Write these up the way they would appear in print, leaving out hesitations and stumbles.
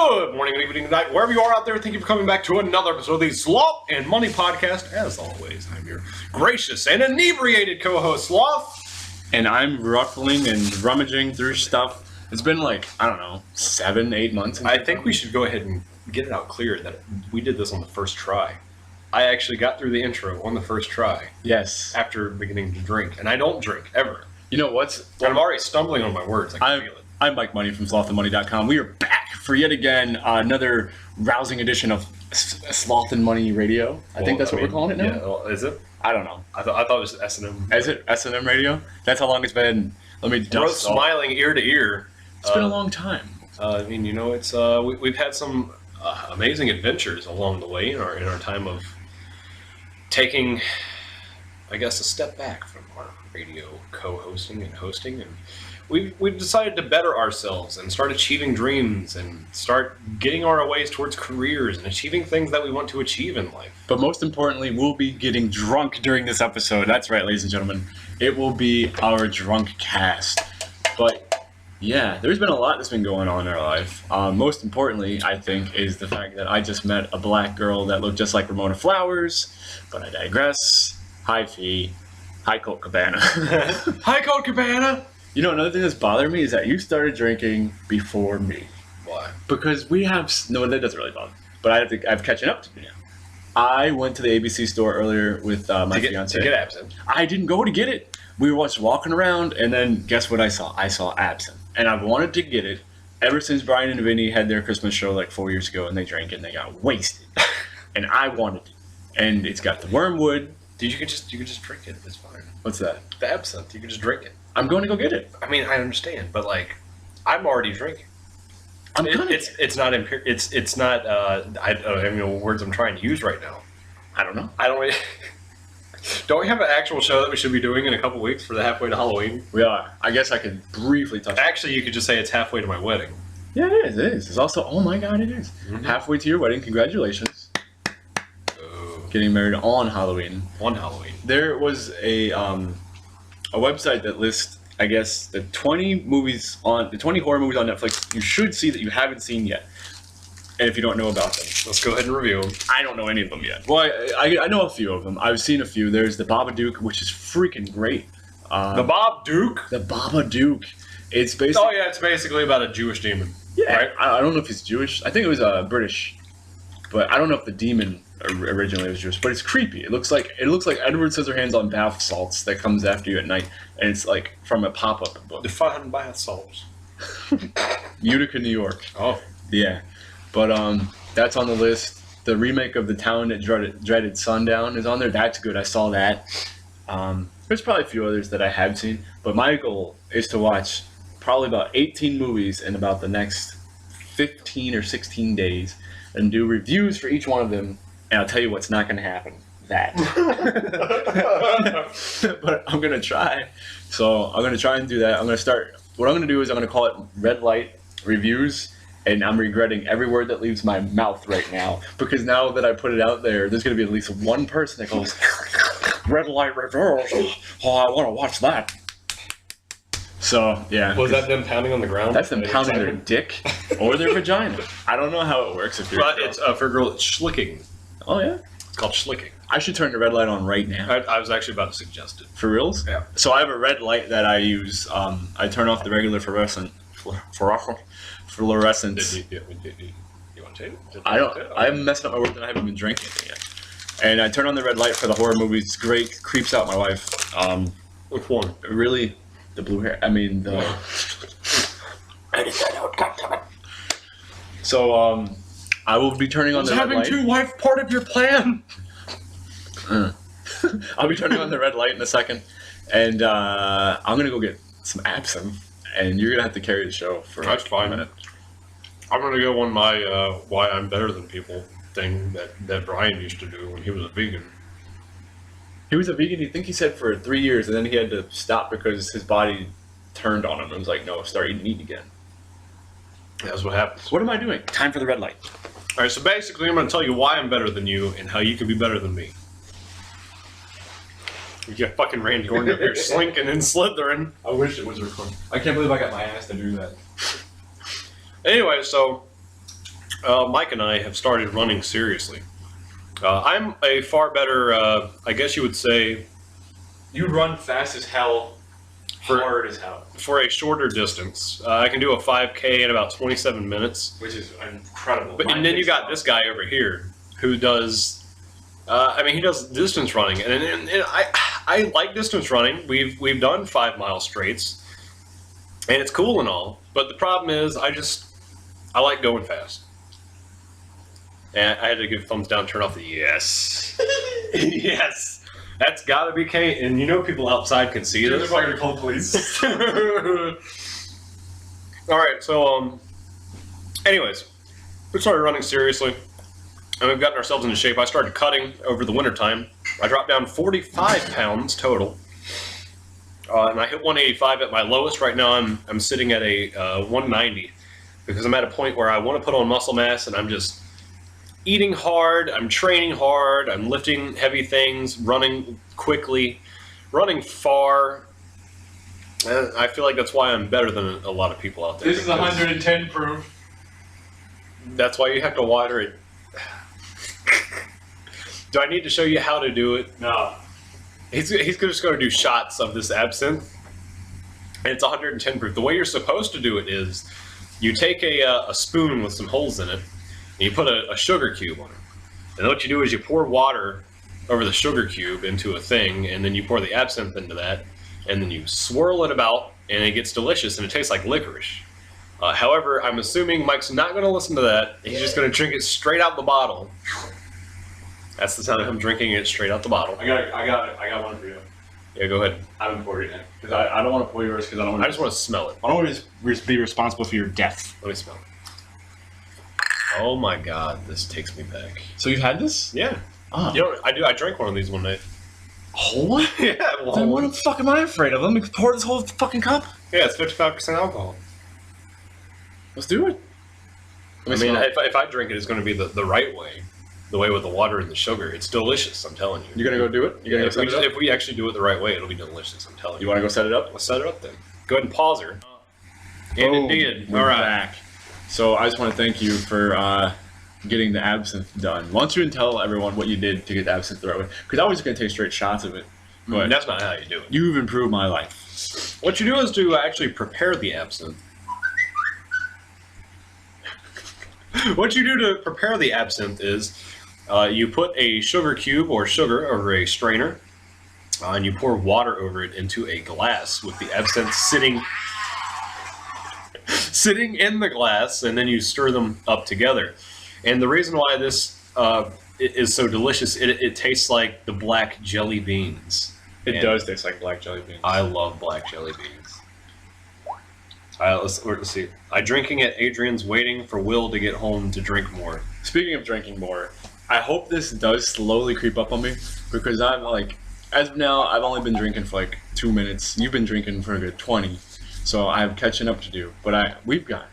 Good morning, good evening, good night, wherever you are out there. Thank you for coming back to another episode of the Sloth and Money podcast. As always, I'm your gracious and inebriated co-host, Sloth. And I'm ruffling and rummaging through stuff. It's been like, I don't know, 7-8 months. I think we should go ahead and get it out clear that we did this on the first try. I actually got through the intro on the first try. Yes. After beginning to drink. And I don't drink, ever. You know what's... I'm already stumbling on my words. I can feel it. I'm Mike Money from slothandmoney.com. We are back for yet again another rousing edition of Sloth and Money Radio. I think that's what we're calling it now. Yeah, well, is it? I don't know. I thought it was S&M. Is it S&M Radio? That's how long it's been. Let me We're both smiling ear to ear. It's been a long time. I mean, you know, it's we've had some amazing adventures along the way in our time of taking, I guess, a step back from our radio co-hosting and hosting, and we've decided to better ourselves and start achieving dreams and start getting our ways towards careers and achieving things that we want to achieve in life. But most importantly, we'll be getting drunk during this episode. That's right, ladies and gentlemen. It will be our drunk cast. But yeah, there's been a lot that's been going on in our life. Most importantly, I think, is the fact that I just met a black girl that looked just like Ramona Flowers. But I digress. Hi, Fee. Hi, Colt Cabana. Hi, Colt Cabana. You know, another thing that's bothering me is that you started drinking before me. Why? Because we have... No, that doesn't really bother me. But I'm catching up to you now. I went to the ABC store earlier with my fiance. To get absinthe. I didn't go to get it. We were just walking around, and then guess what I saw? I saw absinthe. And I've wanted to get it ever since Brian and Vinny had their Christmas show like 4 years ago, and they drank it and they got wasted. And I wanted it. And it's got the wormwood. Dude, you could just drink it. It's fine. What's that? The absinthe. You could just drink it. I'm going to go get it. I mean, I understand, but like, I'm already drinking. It's not. I don't even know what words I'm trying to use right now. I don't know. Don't we have an actual show that we should be doing in a couple weeks for the halfway to Halloween? We are. I guess I could briefly touch. Actually, you could just say it's halfway to my wedding. Yeah, it is. It is. It's also. Oh my God, it is. Mm-hmm. Halfway to your wedding. Congratulations. Getting married on Halloween. On Halloween. There was a website that lists, I guess, the 20 horror movies on Netflix you should see that you haven't seen yet. And if you don't know about them, let's go ahead and review them. I don't know any of them yet. Well, I know a few of them. I've seen a few. There's the Babadook, which is freaking great. The Babadook? The Babadook. It's basically... Oh yeah, it's basically about a Jewish demon. Yeah. Right? I don't know if he's Jewish. I think it was British. But I don't know if the demon originally was Jewish, but it's creepy. It looks like Edward Scissorhands on bath salts that comes after you at night, and it's like from a pop-up book. Define bath salts. Utica, New York. Oh, yeah, but that's on the list. The remake of The Town That Dreaded Sundown is on there. That's good. I saw that. There's probably a few others that I have seen, but my goal is to watch probably about 18 movies in about the next 15 or 16 days and do reviews for each one of them. And I'll tell you what's not going to happen. That. But I'm going to try. So I'm going to try and do that. What I'm going to do is I'm going to call it Red Light Reviews. And I'm regretting every word that leaves my mouth right now. Because now that I put it out there, there's going to be at least one person that goes, Red Light Reviews. Oh, I want to watch that. So, yeah. Was that them pounding on the ground? That's them pounding their dick or their vagina. I don't know how it works. But it's for a girl, it's schlicking. Oh, yeah? It's called schlicking. I should turn the red light on right now. I was actually about to suggest it. For reals? Yeah. So I have a red light that I use. I turn off the regular fluorescence. You want to take it? I haven't messed up my work and I haven't been drinking it yet. And I turn on the red light for the horror movies. It's great. Creeps out my wife. Which one? Really, the blue hair. I mean, the... Edit that out, goddammit. So, I will be turning on the red light. Was having two wife part of your plan? I'll be turning on the red light in a second. And I'm going to go get some absinthe. And you're going to have to carry the show for That's fine. a minute. I'm going to go on my why I'm better than people thing that Brian used to do when he was a vegan. He was a vegan, I think he said, for 3 years, and then he had to stop because his body turned on him. It was like, no, start eating meat again. That's what happens. What am I doing? Time for the red light. All right, so basically I'm going to tell you why I'm better than you and how you can be better than me. You got fucking Randy Orton up here slinking and slithering. I wish it was recording. I can't believe I got my ass to do that. Anyway, so Mike and I have started running seriously. I'm a far better, I guess you would say, You run fast as hell, hard as hell. for a shorter distance. I can do a 5K in about 27 minutes. Which is incredible. But, and then you got this guy over here who does, he does distance running. And I like distance running. We've done 5 mile straights. And it's cool and all. But the problem is, I like going fast. And I had to give thumbs down, turn off the yes. Yes. That's got to be Kate. And you know people outside can see this. Why you call police? All right, so, anyways, we started running seriously. And we've gotten ourselves into shape. I started cutting over the wintertime. I dropped down 45 pounds total. And I hit 185 at my lowest. Right now I'm sitting at a 190 because I'm at a point where I want to put on muscle mass and I'm just eating hard, I'm training hard, I'm lifting heavy things, running quickly, running far. And I feel like that's why I'm better than a lot of people out there. This is 110 proof. That's why you have to water it. Do I need to show you how to do it? No. He's just going to do shots of this absinthe, and it's 110 proof. The way you're supposed to do it is you take a spoon with some holes in it, and you put a sugar cube on it. And what you do is you pour water over the sugar cube into a thing, and then you pour the absinthe into that, and then you swirl it about, and it gets delicious, and it tastes like licorice. However, I'm assuming Mike's not going to listen to that. He's just going to drink it straight out the bottle. That's the sound of him drinking it straight out the bottle. I got one for you. Yeah, go ahead. I haven't poured it yet because I don't want to pour yours because I don't. I just want to smell it. I don't want to be responsible for your death. Let me smell it. Oh my god, this takes me back. So you've had this? Yeah. Oh. You know, I drank one of these one night. Whole? Yeah. Well, Then what the fuck am I afraid of? Let me pour this whole fucking cup. yeah, it's 55% alcohol. Let's do it. I mean, if I drink it, it's going to be the right way. The way with the water and the sugar. It's delicious, I'm telling you. You gonna go do it? Yeah, if we actually do it the right way, it'll be delicious, I'm telling you. You want to go set it up? Let's set it up then. Go ahead and pause her. And Boom. indeed. We're All right. back. So I just want to thank you for getting the absinthe done. Why don't you tell everyone what you did to get the absinthe the right way? Because I was just going to take straight shots of it. But That's not how you do it. you've improved my life. What you do is to actually prepare the absinthe. What you do to prepare the absinthe is you put a sugar cube or sugar over a strainer, and you pour water over it into a glass with the absinthe sitting in the glass, and then you stir them up together. And the reason why this is so delicious, it tastes like the black jelly beans. It does taste like black jelly beans. I love black jelly beans. Let's see. I'm drinking it. Adrian's waiting for Will to get home to drink more. Speaking of drinking more, I hope this does slowly creep up on me because I'm like, as of now, I've only been drinking for like 2 minutes. You've been drinking for a good 20, so I have catching up to do. But we've got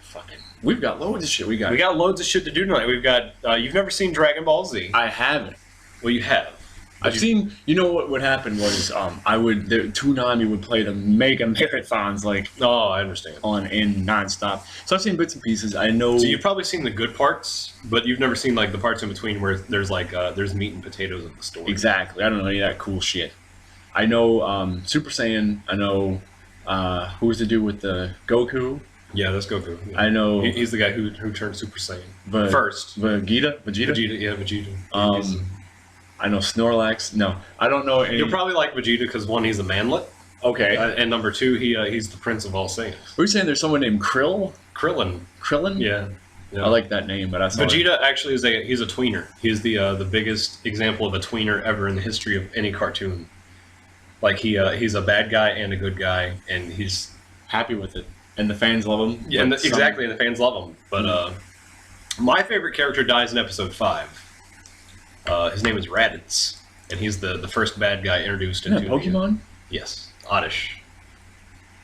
loads of shit. We got loads of shit to do tonight. We've got. You've never seen Dragon Ball Z? I haven't. Well, you have. I've seen. You know what would happen was Toonami would play the mega marathons like Oh, I understand. in nonstop. So I've seen bits and pieces. I know. So you've probably seen the good parts, but you've never seen like the parts in between where there's there's meat and potatoes at the store. Exactly. I don't know any of that cool shit. I know Super Saiyan. I know who's the dude with the Goku. Yeah, that's Goku. Yeah. I know He's the guy who turned Super Saiyan but first. Vegeta. Vegeta, yeah, Vegeta. I know Snorlax. No, I don't know any. You'll probably like Vegeta because one, he's a manlet, Okay. and number two, he's the prince of all Saiyans. Were you saying there's someone named Krillin? Krillin. Yeah. I like that name, but I saw Vegeta actually he's a tweener. He's the biggest example of a tweener ever in the history of any cartoon. Like he's a bad guy and a good guy, and he's happy with it, and the fans love him. Yeah, and exactly, and the fans love him. But my favorite character dies in episode 5. His name is Raditz, and he's the first bad guy introduced into Pokemon. Yes, Oddish.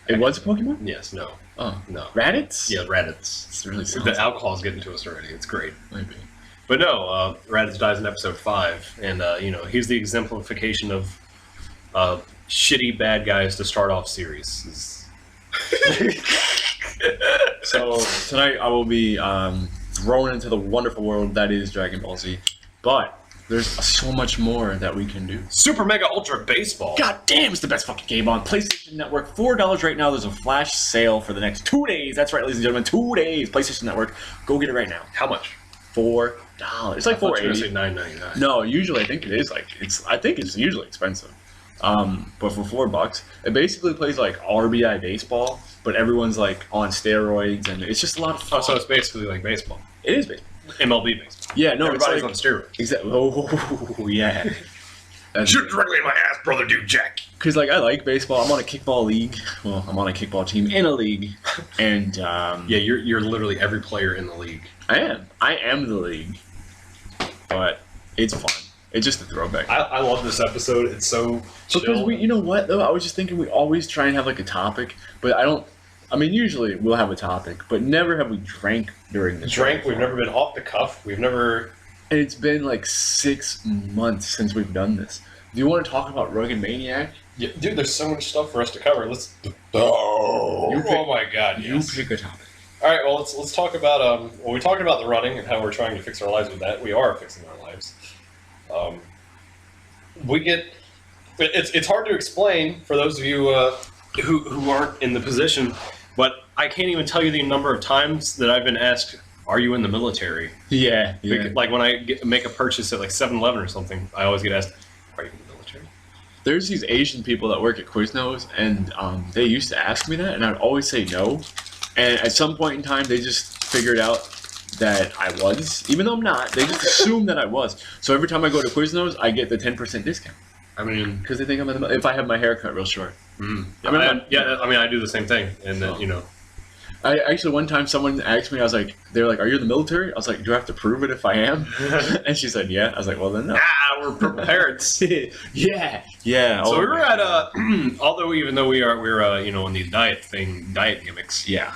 It was a Pokemon. Yes, no. Oh no, Raditz. Yeah, Raditz. It's really the alcohol's getting to us already. It's great. Maybe. But no, Raditz dies in episode 5, and he's the exemplification of shitty bad guys to start off series. So tonight I will be thrown into the wonderful world that is Dragon Ball Z. But there's so much more that we can do. Super Mega Ultra Baseball. God damn, it's the best fucking game on PlayStation Network. $4 right now. There's a flash sale for the next 2 days. That's right, ladies and gentlemen, 2 days. PlayStation Network. Go get it right now. How much? $4. It's like $4.80. $9.99. No, usually I think it is like I think it's usually expensive. But for $4, it basically plays like RBI baseball, but everyone's like on steroids, and it's just a lot of fun. Oh, so it's basically like baseball. It is baseball. MLB baseball. Yeah, no, Everybody's it's on like, steroids. Exactly. Oh, yeah. Shoot directly in my ass, brother, dude, Jack. Because like I like baseball. I'm on a kickball league. Well, I'm on a kickball team in a league, and yeah, you're literally every player in the league. I am the league, but it's fun. It's just a throwback. I love this episode. It's so chill. Because you know what though? I was just thinking we always try and have like a topic, but I don't. I mean, usually we'll have a topic, but never have we drank during the show. We've never been off the cuff. We've never. And it's been like 6 months since we've done this. Do you want to talk about Rugged Maniac? Yeah, dude, there's so much stuff for us to cover. Let's. Oh my God! Yes. You pick a topic. All right. Well, let's talk about Well, we talked about the running and how we're trying to fix our lives with that. We are fixing our lives. We get. It's hard to explain for those of you who aren't in the position, but I can't even tell you the number of times that I've been asked, "Are you in the military?" Yeah. Like when I make a purchase at like 7-Eleven or something, I always get asked, "Are you in the military?" There's these Asian people that work at Quiznos, and they used to ask me that, and I'd always say no. And at some point in time, they just figured out that I was, even though I'm not. They just assume that I was. So every time I go to Quiznos, I get the 10% discount. I mean, because they think I'm in the, if I have my hair cut real short. Mm. I do the same thing, and then I actually one time someone asked me, they were like, "Are you in the military?" I was like, "Do I have to prove it if I am?" And she said, "Yeah." I was like, "Well then, no." We're purple parrots. yeah. So we were at although even though we're in these diet gimmicks. Yeah.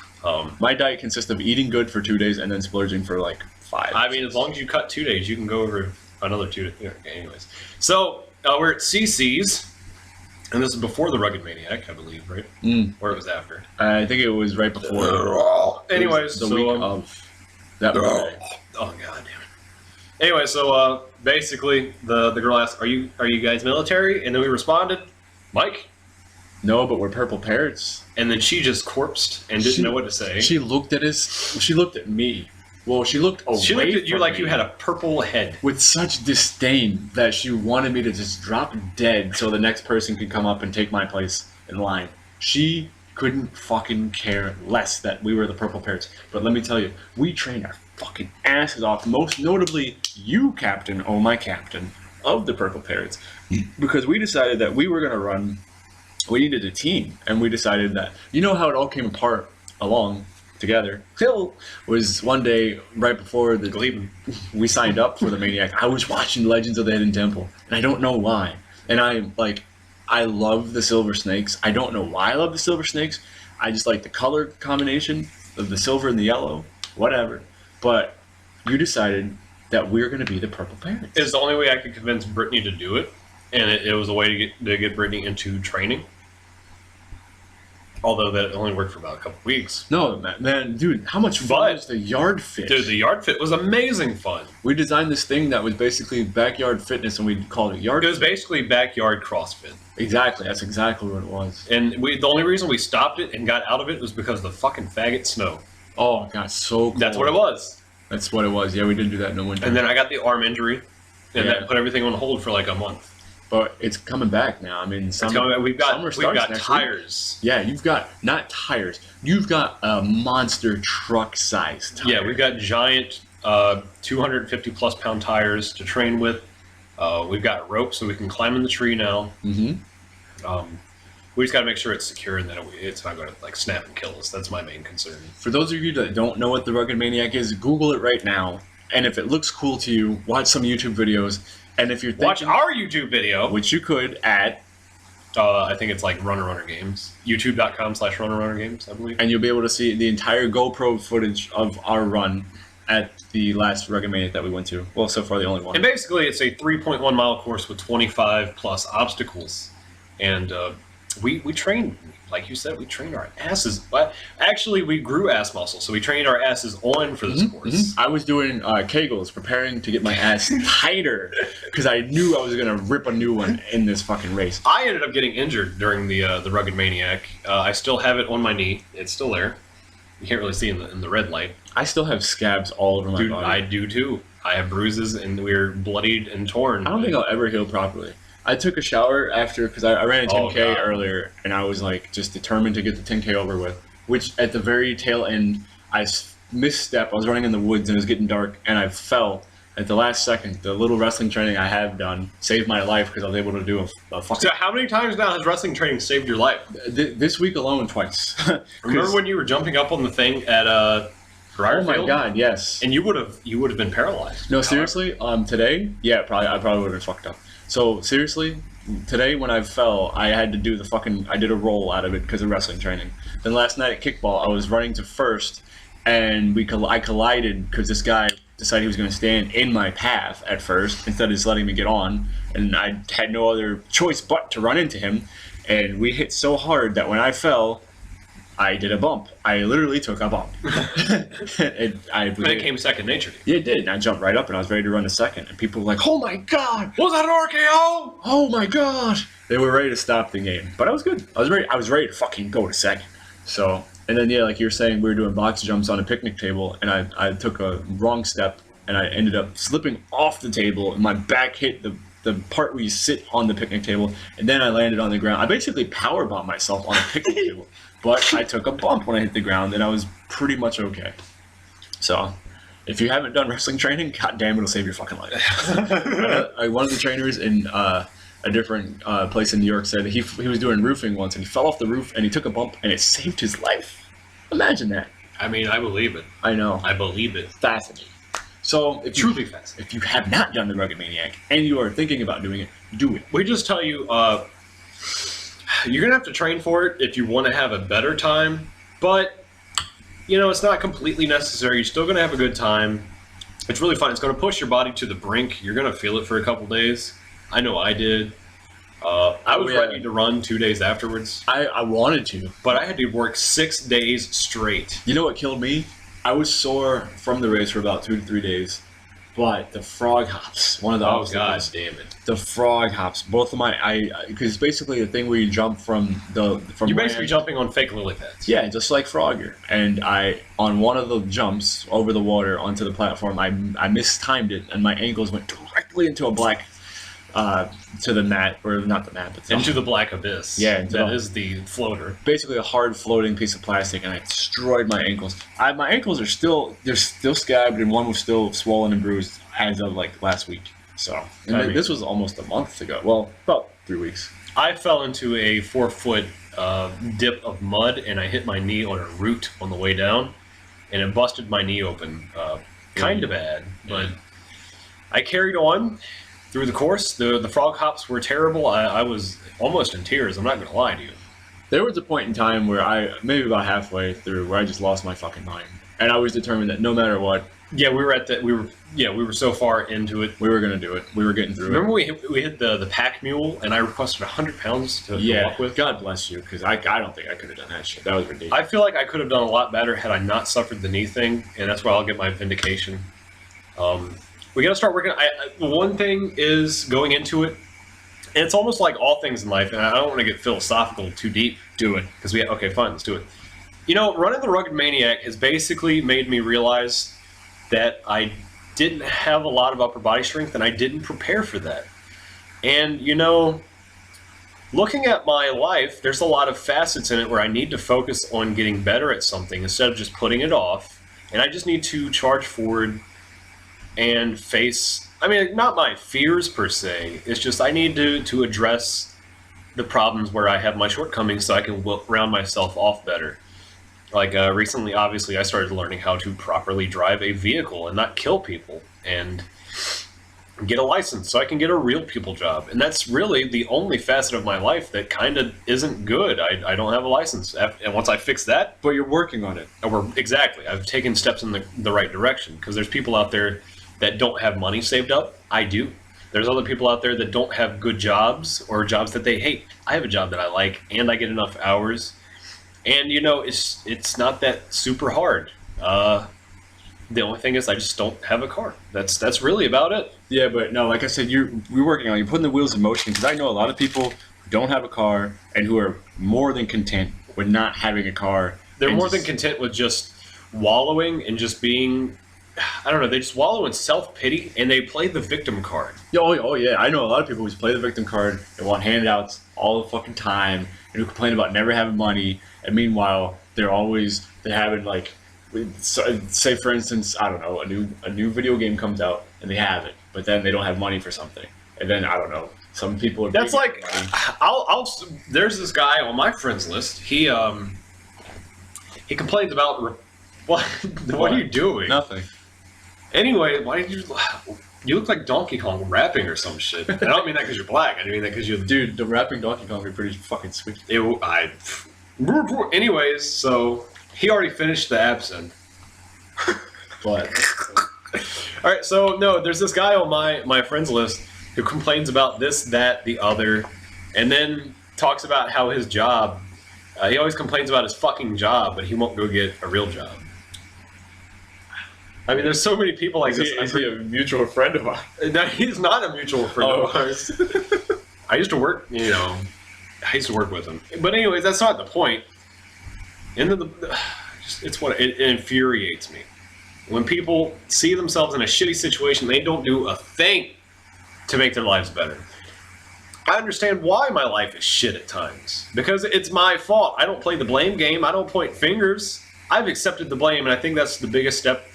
My diet consists of eating good for 2 days and then splurging for like 5. I mean, as long as you cut 2 days, you can go over another 2 days. Okay, anyways, so we're at CC's. And this is before the Rugged Maniac, I believe, right? Or it was after? I think it was right before. Anyways, the week of that Monday. Oh god damn it! Anyway, so basically, the girl asked, "Are you guys military?" And then we responded, "Mike." No, but we're purple parrots. And then she just corpsed and didn't know what to say. She looked at us. She looked at me. Well, she looked away. She looked at you like me you had a purple head. With such disdain that she wanted me to just drop dead so the next person could come up and take my place in line. She couldn't fucking care less that we were the purple parrots. But let me tell you, we trained our fucking asses off. Most notably, you, Captain, oh my Captain, of the purple parrots. Because we decided that we were going to run, we needed a team. And we decided that, you know how it all came apart along together. Phil was one day right before we signed up for the Maniac. I was watching Legends of the Hidden Temple, and I don't know why. And I love the silver snakes. I don't know why I love the silver snakes. I just like the color combination of the silver and the yellow, whatever. But you decided that we're going to be the purple parrots. It's the only way I could convince Brittany to do it, and it was a way to get Brittany into training. Although that only worked for about a couple weeks. No, man, dude, how much fun was the yard fit? Dude, the yard fit was amazing fun. We designed this thing that was basically backyard fitness, and we called it yard fit. It was basically backyard CrossFit. Exactly, that's exactly what it was. And the only reason we stopped it and got out of it was because of the fucking faggot snow. Oh, it got so cold. That's what it was. That's what it was. Yeah, we didn't do that in the winter. And then I got the arm injury, and that put everything on hold for like a month. But it's coming back now. I mean, we've got tires. Yeah, you've got not tires. You've got a monster truck size tire. Yeah, we've got giant 250 plus pound tires to train with. We've got rope so we can climb in the tree now. Mm-hmm. We just got to make sure it's secure and that it's not going to like snap and kill us. That's my main concern. For those of you that don't know what the Rugged Maniac is, Google it right now. And if it looks cool to you, watch some YouTube videos. And if you're thinking, watch our YouTube video, which you could at, I think it's like Runner Games, YouTube.com/Runner Games, I believe. And you'll be able to see the entire GoPro footage of our run at the last Rugged Maniac that we went to. Well, so far the only one. And basically, it's a 3.1 mile course with 25 plus obstacles, and we trained, like you said, we trained our asses. But actually, we grew ass muscle, so we trained our asses on for the sports. I was doing Kegels, preparing to get my ass tighter because I knew I was gonna rip a new one in this fucking race. I ended up getting injured during the Rugged Maniac. I still have it on my knee. It's still there. You can't really see in the red light. I still have scabs all over my Dude, body. I do too. I have bruises and we're bloodied and torn. I don't think I'll ever heal properly. I took a shower after because I ran a 10K God. earlier, and I was like just determined to get the 10K over with. Which at the very tail end, I misstep. I was running in the woods and it was getting dark, and I fell at the last second. The little wrestling training I have done saved my life because I was able to do a fucking. So how many times now has wrestling training saved your life? This week alone, twice. Remember when you were jumping up on the thing at Oh my god, yes. And you would have been paralyzed. No, seriously. Today, yeah, I probably would have been fucked up. So seriously, today when I fell, I had to do I did a roll out of it because of wrestling training. Then last night at kickball, I was running to first, and I collided because this guy decided he was going to stand in my path at first instead of just letting me get on, and I had no other choice but to run into him, and we hit so hard that when I fell, I did a bump. I literally took a bump. But it came second nature. Yeah, it did. And I jumped right up and I was ready to run to second. And people were like, oh my god! Was that an RKO? Oh my god! They were ready to stop the game. But I was good. I was ready to fucking go to second. So, and then yeah, like you were saying, we were doing box jumps on a picnic table, and I took a wrong step and I ended up slipping off the table, and my back hit the part where you sit on the picnic table, and then I landed on the ground. I basically powerbombed myself on a picnic table. But I took a bump when I hit the ground, and I was pretty much okay. So, if you haven't done wrestling training, god damn, it'll save your fucking life. One of the trainers in a different place in New York said he was doing roofing once, and he fell off the roof, and he took a bump, and it saved his life. Imagine that. I mean, I believe it. I know. I believe it. Fascinating. So, Truly fascinating. If you have not done the Rugged Maniac, and you are thinking about doing it, do it. We just tell you, you're going to have to train for it if you want to have a better time, but, it's not completely necessary. You're still going to have a good time. It's really fun. It's going to push your body to the brink. You're going to feel it for a couple days. I know I did. I was ready to run 2 days afterwards. I wanted to. But I had to work 6 days straight. You know what killed me? I was sore from the race for about 2 to 3 days. But the frog hops, one of the God damn it! The frog hops, both of because it's basically a thing where you jump from You're basically jumping on fake lily pads. Yeah, just like Frogger. And on one of the jumps over the water onto the platform, I mistimed it, and my ankles went directly into a black, to the mat, or not the mat, but into the black abyss. Yeah, that is the floater. Basically a hard floating piece of plastic, and I destroyed my ankles. My ankles are still scabbed, and one was still swollen and bruised as of like last week. So, this was almost a month ago. Well, about 3 weeks. I fell into a 4-foot dip of mud, and I hit my knee on a root on the way down, and it busted my knee open, kind of bad. But I carried on through the course. The frog hops were terrible. I was almost in tears. I'm not going to lie to you. There was a point in time where maybe about halfway through, where I just lost my fucking mind, and I was determined that no matter what. Yeah, we were so far into it. We were going to do it. We were getting through Remember we hit the pack mule, and I requested 100 pounds to walk with? God bless you, because I don't think I could have done that shit. That was ridiculous. I feel like I could have done a lot better had I not suffered the knee thing, and that's where I'll get my vindication. We got to start working. One thing is going into it, and it's almost like all things in life, and I don't want to get philosophical too deep. Do it. Because okay, fine, let's do it. Running the Rugged Maniac has basically made me realize that I didn't have a lot of upper body strength, and I didn't prepare for that. And, looking at my life, there's a lot of facets in it where I need to focus on getting better at something instead of just putting it off. And I just need to charge forward and face, not my fears per se. It's just I need to address the problems where I have my shortcomings so I can round myself off better. Like recently, obviously, I started learning how to properly drive a vehicle and not kill people, and get a license so I can get a real people job. And that's really the only facet of my life that kind of isn't good. I don't have a license. And once I fix that... But you're working on it. Exactly. I've taken steps in the right direction, because there's people out there that don't have money saved up. I do. There's other people out there that don't have good jobs or jobs that they hate. I have a job that I like, and I get enough hours, and it's not that super hard. The only thing is I just don't have a car. That's really about it. Yeah, but no, like I said, you're working on it. You're putting the wheels in motion, because I know a lot of people who don't have a car and who are more than content with not having a car. They're more than content with just wallowing and just being, I don't know, they just wallow in self-pity and they play the victim card. Oh yeah, I know a lot of people who just play the victim card and want handouts all the fucking time and who complain about never having money, and meanwhile they're having like, say for instance, I don't know, a new video game comes out and they have it, but then they don't have money for something, and then I don't know, some people are that's like I'll there's this guy on my friends list. He complains about what are you doing? Nothing. Anyway, why did you look like Donkey Kong rapping or some shit? I don't mean that because you're black. I mean that because you're dude. The rapping Donkey Kong would be pretty fucking sweet. Anyways, so he already finished the absinthe. But all right, so no, there's this guy on my friends list who complains about this, that, the other, and then talks about how his job. He always complains about his fucking job, but he won't go get a real job. I mean, there's so many people like this. Is he a mutual friend of ours? No, he's not a mutual friend of ours. I used to work, I used to work with him. But anyways, that's not the point. It's what it infuriates me. When people see themselves in a shitty situation, they don't do a thing to make their lives better. I understand why my life is shit at times. Because it's my fault. I don't play the blame game. I don't point fingers. I've accepted the blame, and I think that's the biggest step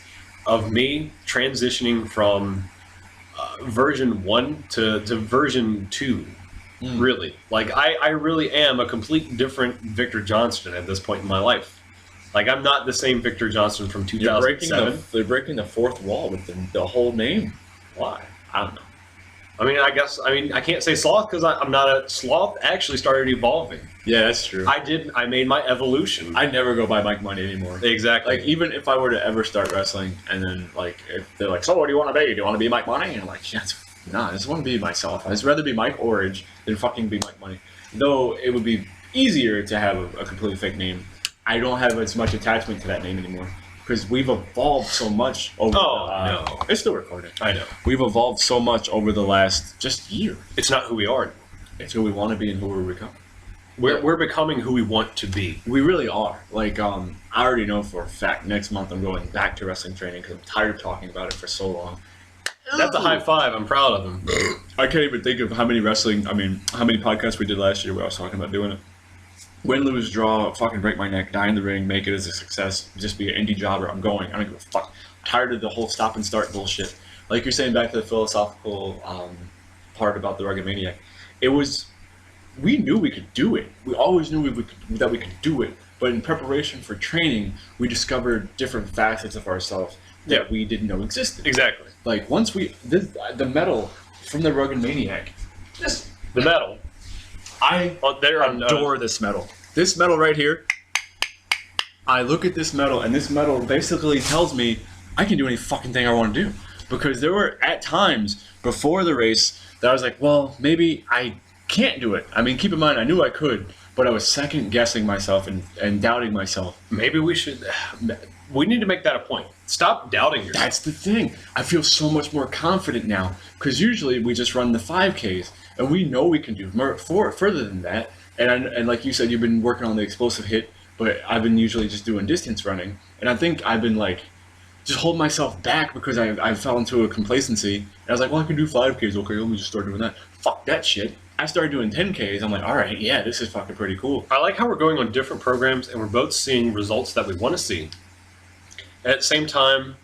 of me transitioning from version 1 to version 2. Really. Like, I really am a complete different Victor Johnston at this point in my life. Like, I'm not the same Victor Johnston from 2007. They're breaking the fourth wall with the whole name. Why? I don't know. I can't say sloth because I'm not a sloth. Actually started evolving. Yeah, that's true. I made my evolution. I never go by Mike Money anymore. Exactly. Like, even if I were to ever start wrestling, and then like if they're like, so what do you want to be? Do you want to be Mike Money? And I'm like, yeah, I just want to be myself. I'd just rather be Mike Orridge than fucking be Mike Money. Though it would be easier to have a completely fake name. I don't have as much attachment to that name anymore. Because we've evolved so much over no. It's still recording. I know. We've evolved so much over the last just year. It's not who we are. It's who we want to be and who we're becoming. We're becoming who we want to be. We really are. Like, I already know for a fact next month I'm going back to wrestling training because I'm tired of talking about it for so long. That's a high five. I'm proud of him. I can't even think of how many podcasts we did last year where I was talking about doing it. Win, lose, draw, fucking break my neck, die in the ring, make it as a success, just be an indie jobber, I'm going. I don't give a fuck. I'm tired of the whole stop and start bullshit. Like you're saying, back to the philosophical part about the Rugged Maniac. We knew we could do it. We always knew that we could do it. But in preparation for training, we discovered different facets of ourselves that we didn't know existed. Exactly. Like, once the medal from the Rugged Maniac. The medal. I adore this medal. This medal right here, I look at this medal, and this medal basically tells me I can do any fucking thing I want to do. Because there were, at times, before the race, that I was like, well, maybe I can't do it. I mean, keep in mind, I knew I could, but I was second-guessing myself and doubting myself. Maybe we need to make that a point. Stop doubting yourself. That's the thing. I feel so much more confident now, because usually we just run the 5Ks, and we know we can do further than that. And like you said, you've been working on the explosive hit, but I've been usually just doing distance running. And I think I've been like, just holding myself back because I fell into a complacency. And I was like, well, I can do 5Ks. Okay, let me just start doing that. Fuck that shit. I started doing 10Ks. I'm like, all right, yeah, this is fucking pretty cool. I like how we're going on different programs and we're both seeing results that we want to see. At the same time,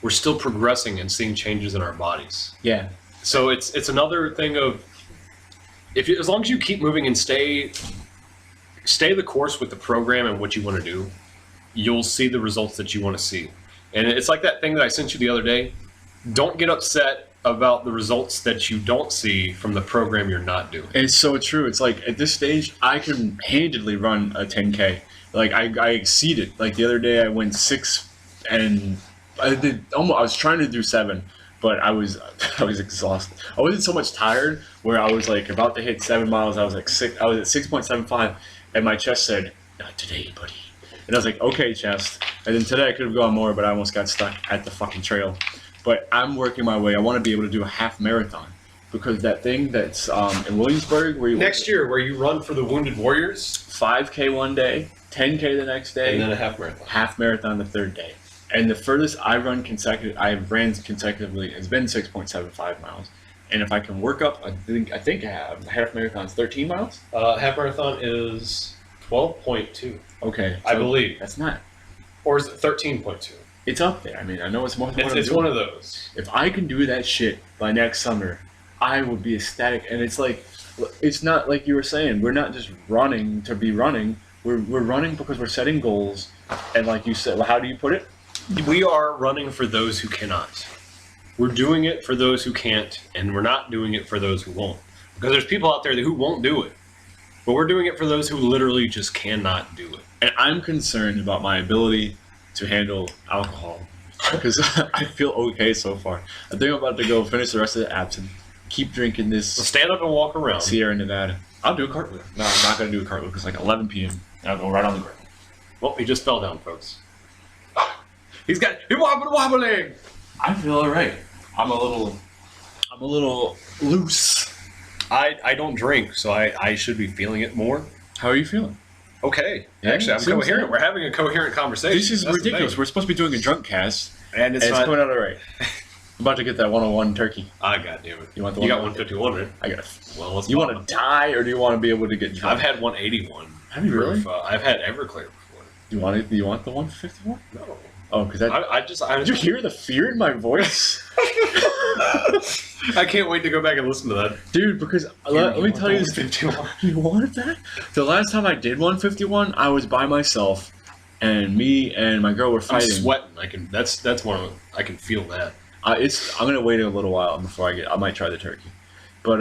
we're still progressing and seeing changes in our bodies. Yeah. So it's another thing of, as long as you keep moving and stay the course with the program and what you want to do, you'll see the results that you want to see. And it's like that thing that I sent you the other day. Don't get upset about the results that you don't see from the program you're not doing. It's so true. It's like, at this stage, I can handedly run a 10K. Like, I exceeded. Like, the other day I went 6 and I was trying to do 7, but I was exhausted. I wasn't so much tired where I was like about to hit 7 miles. I was like I was at 6.75, and my chest said, "Not today, buddy." And I was like, "Okay, chest." And then today I could have gone more, but I almost got stuck at the fucking trail. But I'm working my way. I want to be able to do a half marathon because that thing that's in Williamsburg where you Next year, where you run for the Wounded Warriors, 5K one day, 10K the next day, and then a half marathon. Half marathon the third day. And the furthest I've ran consecutively has been 6.75 miles. And if I can work up, I think half marathon's 13 miles. Half marathon is 12.2. Okay, I believe that's not. Or is it 13.2? It's up there. I mean, I know it's more than It's one of those. If I can do that shit by next summer, I will be ecstatic. And it's like, it's not like you were saying. We're not just running to be running. We're running because we're setting goals. And like you said, well, how do you put it? We are running for those who cannot. We're doing it for those who can't, and we're not doing it for those who won't. Because there's people out there who won't do it. But we're doing it for those who literally just cannot do it. And I'm concerned about my ability to handle alcohol. Because I feel okay so far. I think I'm about to go finish the rest of the absinthe. Keep drinking this. So stand up and walk around. Sierra Nevada. I'll do a cartwheel. No, I'm not going to do a cartwheel because it's like 11 p.m. and I'll go right on the ground. Well, he just fell down, folks. He's wobbling. I feel alright. I'm a little loose. I don't drink, so I should be feeling it more. How are you feeling? Okay. Yeah, Actually, I'm coherent. We're having a coherent conversation. This is ridiculous. We're supposed to be doing a drunk cast, and it's coming out alright. I'm about to get that 101 turkey. Ah, goddamn it. You want the You got 151, right? I got it. Well, let's You want to die or do you want to be able to get drunk? I've had 181. Have you really? I've had Everclear before. You want the 151? No. Oh, because that. Did you hear the fear in my voice? I can't wait to go back and listen to that. Dude, because let me tell you this. 151. You wanted that? The last time I did 151, I was by myself, and me and my girl were I'm fighting. sweating. That's one of them. I can feel that. I'm gonna wait a little while before I might try the turkey. But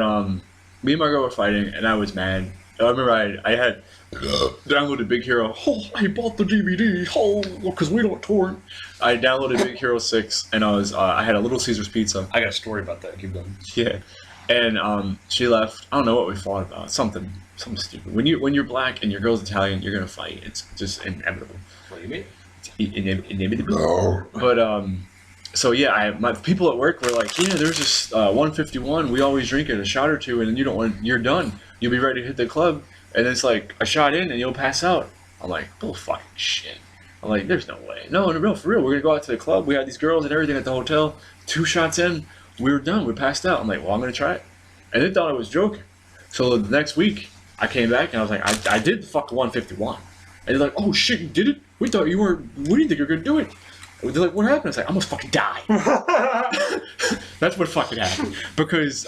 me and my girl were fighting, and I was mad. I remember I had downloaded Big Hero. Oh, I bought the DVD. Oh, because we don't torrent. I downloaded Big Hero 6, and I had a Little Caesar's pizza. I got a story about that. Keep going. Yeah, and she left. I don't know what we fought about. Something stupid. When you're black and your girl's Italian, you're gonna fight. It's just inevitable. What do you mean? It's inevitable. But so yeah, my people at work were like, yeah, there's this 151. We always drink it, a shot or two, and then you're done. You'll be ready to hit the club, and it's like a shot in, and you'll pass out. I'm like, bull fucking shit. I'm like, there's no way. No, for real. We're gonna go out to the club. We had these girls and everything at the hotel. 2 shots in, we were done. We passed out. I'm like, well, I'm gonna try it, and they thought I was joking. So the next week, I came back and I was like, I did the fucking 151, and they're like, oh shit, you did it? We thought you were. We didn't think you were gonna do it. They're like, what happened? I was like, I almost fucking died. That's what fucking happened. Because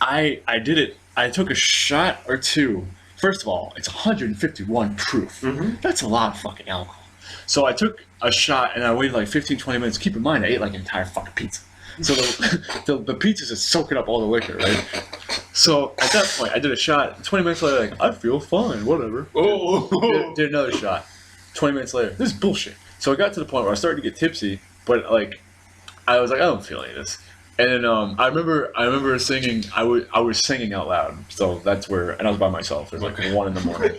I did it. I took a shot or two. First of all, it's 151 proof. Mm-hmm. That's a lot of fucking alcohol. So I took a shot and I waited like 15, 20 minutes. Keep in mind, I ate like an entire fucking pizza. So the pizza's just soaking up all the liquor, right? So at that point, I did a shot. 20 minutes later, like, I feel fine, whatever. Oh. Did another shot. 20 minutes later, this is bullshit. So I got to the point where I started to get tipsy, but like, I was like, I don't feel any of this. And then I remember singing. I was singing out loud. So that's where, and I was by myself. It was like 1 a.m.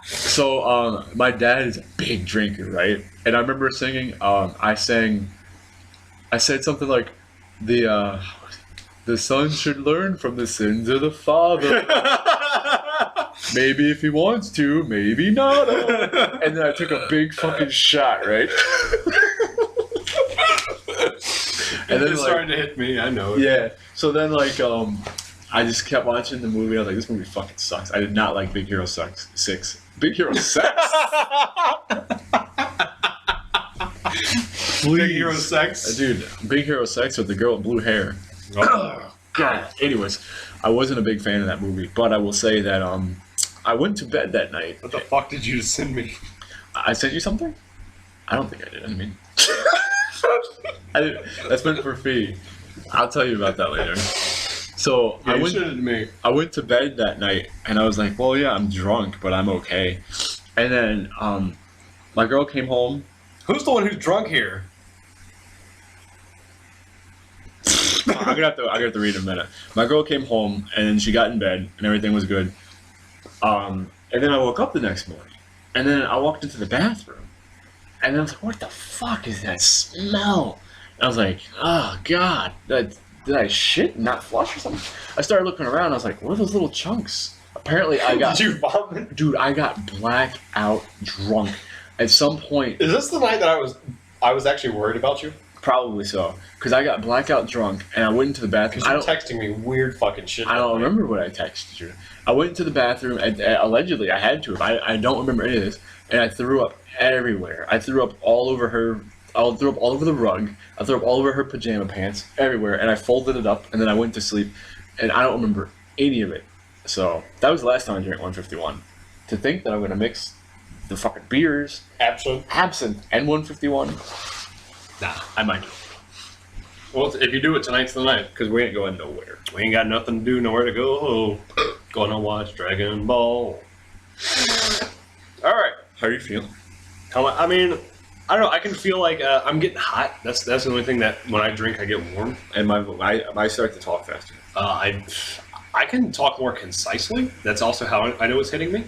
So my dad is a big drinker, right? And I remember singing. I said something like, the son should learn from the sins of the father. Maybe if he wants to, maybe not. And then I took a big fucking shot, right? And then it's starting to hit me. I know it. Yeah. So then, like, I just kept watching the movie. I was like, this movie fucking sucks. I did not like Big Hero 6. Big Hero 6? Big Hero 6? Dude, Big Hero 6 with the girl with blue hair. Oh. God. Anyways, I wasn't a big fan of that movie, but I will say that I went to bed that night. What the fuck did you just send me? I sent you something? I don't think I did. I mean, that's meant for fee. I'll tell you about that later. So Yeah, you sent it to me. I went to bed that night and I was like, well, yeah, I'm drunk, but I'm okay. And then my girl came home. Who's the one who's drunk here? I'm gonna have to read in a minute. My girl came home and she got in bed and everything was good. And then I woke up the next morning, and then I walked into the bathroom, and then I was like, "What the fuck is that smell?" And I was like, "Oh God, did I shit and not flush or something?" I started looking around. I was like, "What are those little chunks?" Apparently, I got. Did you vomit? Dude, I got blackout drunk. At some point, Is this the night that I was actually worried about you? probably so, because I got blackout drunk and I went into the bathroom. Because you were texting me weird fucking shit. I don't remember what I texted you. I went into the bathroom, and allegedly I had to. I don't remember any of this, and I threw up everywhere. I threw up all over her. I threw up all over the rug. I threw up all over her pajama pants, everywhere, and I folded it up, and then I went to sleep, and I don't remember any of it. So that was the last time I drank 151. To think that I'm gonna mix the fucking beers, absinthe, and 151. Nah. I might do. Well, if you do it, tonight's the night. Because we ain't going nowhere. We ain't got nothing to do, nowhere to go. Gonna watch Dragon Ball. All right. How are you feeling? I mean, I don't know. I can feel like I'm getting hot. That's the only thing that when I drink, I get warm. And I start to talk faster. I can talk more concisely. That's also how I know it's hitting me.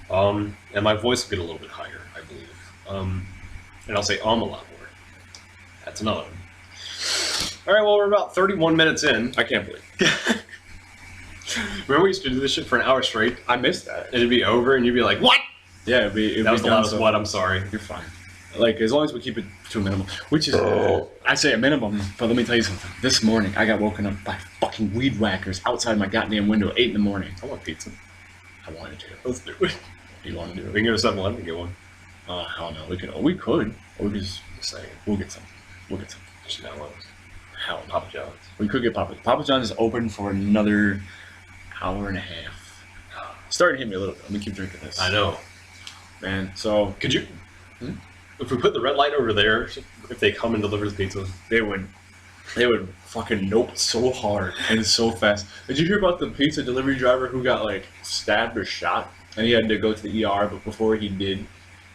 And my voice will get a little bit higher, I believe. And I'll say a lot more. That's another one. All right, well, we're about 31 minutes in. I can't believe. Remember we used to do this shit for an hour straight? I missed that. It'd be over, and you'd be like, what? Yeah, it'd be That was the done, loudest what, I'm sorry. You're fine. Like, as long as we keep it to a minimum. Which is, I say a minimum, but let me tell you something. This morning, I got woken up by fucking weed whackers outside my goddamn window at 8 in the morning. I want pizza. I wanted to. Let's do it. You want to do We it? can go to 7-Eleven and get one. I don't know. We could. Or we just Just saying. we'll get some. We'll get some. Just not one. Hell no. Papa John's. We could get Papa. Papa John's is open for another hour and a half. Starting to hit me a little bit. Let me keep drinking this. I know. Man, so Could you... If we put the red light over there, if they come and deliver the pizza... they would fucking nope so hard and so fast. Did you hear about the pizza delivery driver who got like stabbed or shot and he had to go to the ER, but before he did,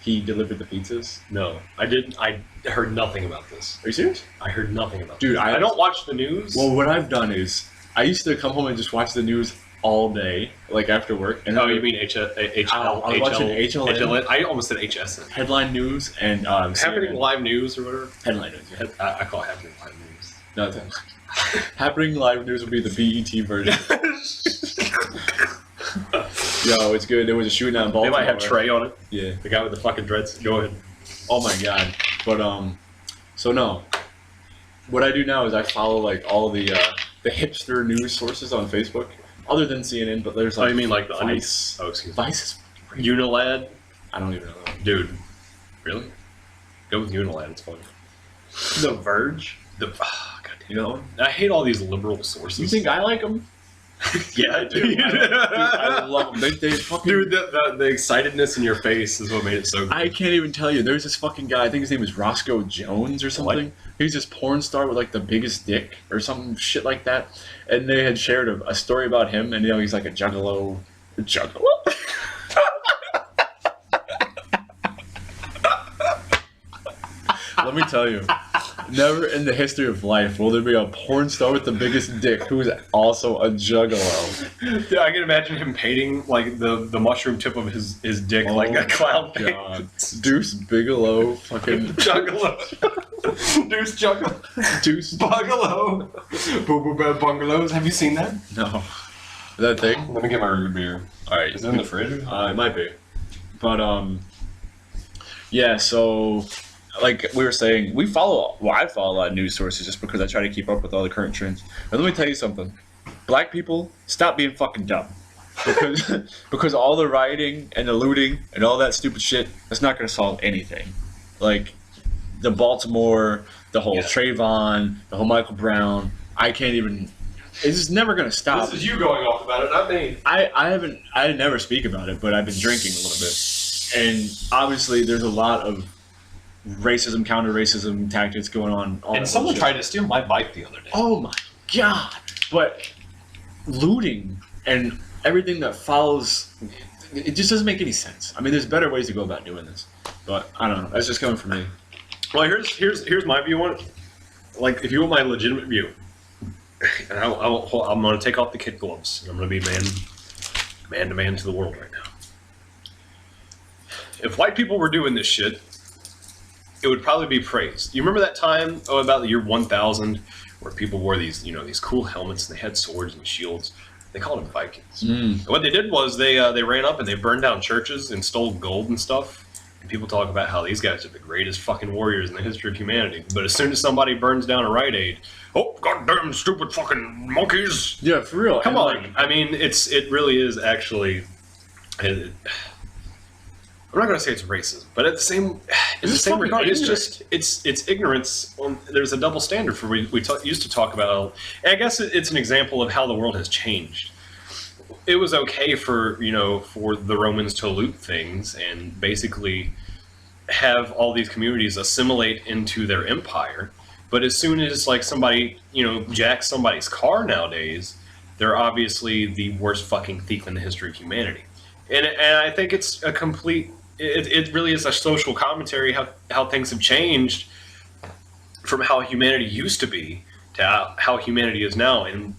he delivered the pizzas? No. I heard nothing about this. Are you serious? I heard nothing about Dude, this. I don't watch the news. Well, what I've done is I used to come home and just watch the news all day, like after work. And Oh, you mean HL? I was watching HLN. I almost said HSN. Headline news and Happening CNN. Live News or whatever. Headline news. Yeah. I call it Happening Live News. No, it's- Happening Live News would be the BET version. Yo, it's good. There was a shooting out in They Baltimore. might have Trey on it. Yeah. The guy with the fucking dreads. Go ahead. Oh my god. But so no. What I do now is I follow like all the hipster news sources on Facebook, other than CNN. But there's like you mean like the Vice. Oh, excuse me. Vice is Unilad? I don't even know. Dude. Really? Go with Unilad, it's funny. The Verge? God damn. You know? I hate all these liberal sources. You think I like them? Yeah, I do. I love them. They fucking. Dude, the excitedness in your face is what made it so good. I can't even tell you. There's this fucking guy. I think his name is Roscoe Jones or something. He's this porn star with like the biggest dick or some shit like that. And they had shared a story about him, and he's like a juggalo. Let me tell you, never in the history of life will there be a porn star with the biggest dick who is also a juggalo. Yeah, I can imagine him painting like the mushroom tip of his dick like a clown paint. Deuce Bigelow, fucking Juggalo. Deuce Juggalo. Deuce Bungalow. Boo Boo Bad Bungalows. Have you seen that? No, that thing. Let me get my root beer. All right, Is it in the fridge? It might be, but yeah. So, like we were saying, I follow a lot of news sources just because I try to keep up with all the current trends. And let me tell you something: black people, stop being fucking dumb, because all the rioting and the looting and all that stupid shit, that's not going to solve anything. Like the Baltimore, the whole Trayvon, the whole Michael Brown. I can't even. It's just never going to stop. This is you going off about it, not me. I never speak about it, but I've been drinking a little bit. And obviously there's a lot of racism, counter-racism tactics going on. And someone tried to steal my bike the other day. Oh my god. But looting and everything that follows, it just doesn't make any sense. I mean, there's better ways to go about doing this. But I don't know. That's just coming from me. Well, here's my view on it. Like, if you want my legitimate view, and I'm going to take off the kid gloves. And I'm going to be man to man to the world right now. If white people were doing this shit, it would probably be praised. You remember that time about the year 1000 where people wore these, these cool helmets and they had swords and shields? They called them Vikings. And what they did was they ran up and they burned down churches and stole gold and stuff. And people talk about how these guys are the greatest fucking warriors in the history of humanity. But as soon as somebody burns down a Rite Aid, oh, goddamn stupid fucking monkeys! Yeah, for real. Come on. I mean, it really is actually. I'm not going to say it's racism, but at the same regard, it's just it's ignorance. There's a double standard for we used to talk about. And I guess it's an example of how the world has changed. It was okay for the Romans to loot things and basically have all these communities assimilate into their empire. But as soon as like somebody jacks somebody's car nowadays, they're obviously the worst fucking thief in the history of humanity. And I think it's a complete. It really is a social commentary how things have changed from how humanity used to be to how humanity is now, and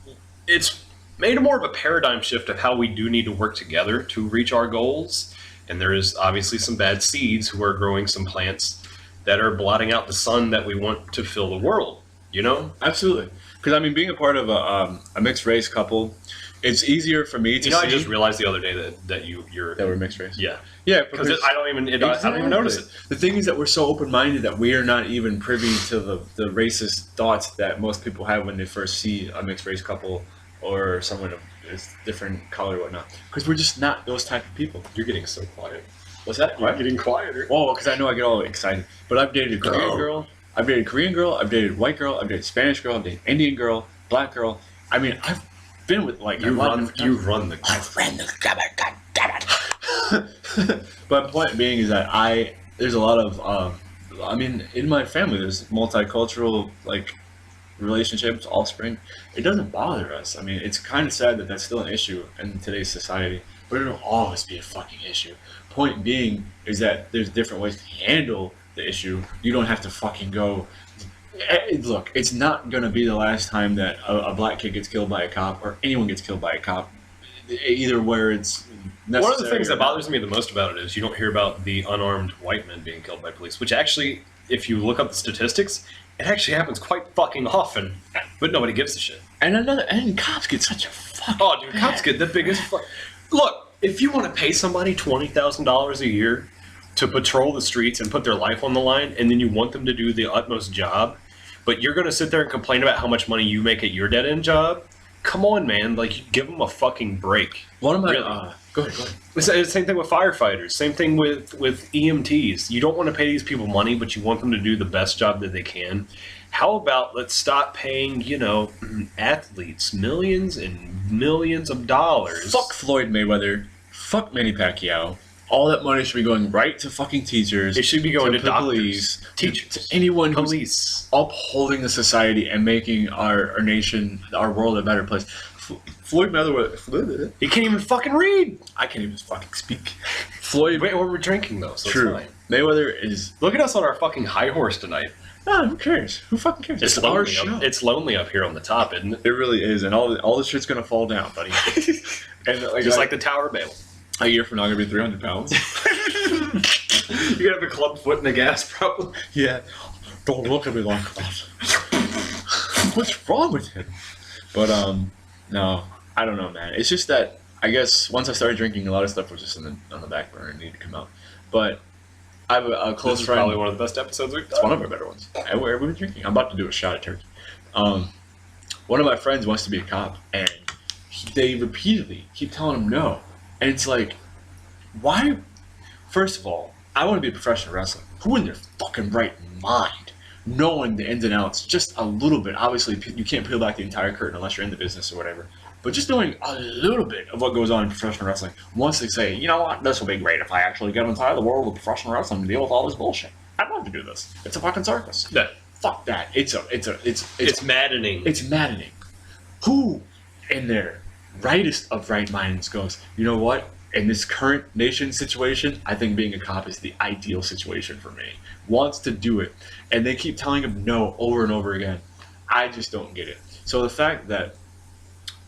it's made a more of a paradigm shift of how we do need to work together to reach our goals. And there is obviously some bad seeds who are growing some plants that are blotting out the sun that we want to fill the world. Absolutely. Because I mean, being a part of a mixed race couple, it's easier for me to see. I just realized the other day that we're mixed race. Yeah. Yeah, because I don't even notice it. The thing is that we're so open-minded that we are not even privy to the racist thoughts that most people have when they first see a mixed race couple or someone of different color or whatnot. Because we're just not those type of people. You're getting so quiet. What's that? You're getting quieter. Oh, because I know I get all excited. But I've dated a Korean girl. I've dated a Korean girl. I've dated white girl. I've dated Spanish girl. I've dated Indian girl. Black girl. I mean, I've been with like you run the I've ran the gamut. God damn it. But the point being is that there's a lot of in my family there's multicultural relationships, offspring. It doesn't bother us. I mean, it's kind of sad that that's still an issue in today's society, but it'll always be a fucking issue. Point being is that there's different ways to handle the issue. You don't have to fucking go. Look, it's not going to be the last time that a black kid gets killed by a cop or anyone gets killed by a cop, either where it's necessary. One of the things that bothers me the most about it is you don't hear about the unarmed white men being killed by police, which actually, if you look up the statistics, it actually happens quite fucking often, but nobody gives a shit. And cops get such a fucking Oh, dude, cops get the biggest Look, if you want to pay somebody $20,000 a year to patrol the streets and put their life on the line, and then you want them to do the utmost job, but you're going to sit there and complain about how much money you make at your dead-end job? Come on, man. Give them a fucking break. One of my... Really. Go ahead. It's the same thing with firefighters. Same thing with EMTs. You don't want to pay these people money, but you want them to do the best job that they can. How about let's stop paying, athletes millions and millions of dollars? Fuck Floyd Mayweather. Fuck Manny Pacquiao. All that money should be going right to fucking teachers. It should be going to doctors, police, teachers, to anyone police, who's upholding the society and making our nation, our world a better place. Floyd Mayweather. He can't even fucking read. I can't even fucking speak. Floyd. Wait, we're drinking though, so True. It's fine. Mayweather is. Look at us on our fucking high horse tonight. No, who cares? Who fucking cares? It's our lonely. show. It's lonely up here on the top, isn't it? It really is, and all the shit's gonna fall down, buddy. And just like the Tower of Babel. A year from now, I'm gonna be 300 pounds. You're gonna have a club foot in the gas, probably. Yeah. Don't look at me like that. What's wrong with him? But no, I don't know, man. It's just that I guess once I started drinking, a lot of stuff was just on the back burner and needed to come out. But I have a close friend. Probably one of the best episodes we've done. It's one of our better ones. We've been drinking. I'm about to do a shot at turkey. One of my friends wants to be a cop, and they repeatedly keep telling him no. And it's like, why? First of all, I want to be a professional wrestler. Who in their fucking right mind, knowing the ins and outs just a little bit? Obviously, you can't peel back the entire curtain unless you're in the business or whatever. But just knowing a little bit of what goes on in professional wrestling, once they say, you know what, this will be great if I actually get inside the world of professional wrestling and deal with all this bullshit. I'd love to do this. It's a fucking circus. Yeah. Fuck that. It's maddening. It's maddening. Who in their rightest of right minds goes, you know what? In this current nation situation, I think being a cop is the ideal situation for me. Wants to do it. And they keep telling him no over and over again. I just don't get it. So the fact that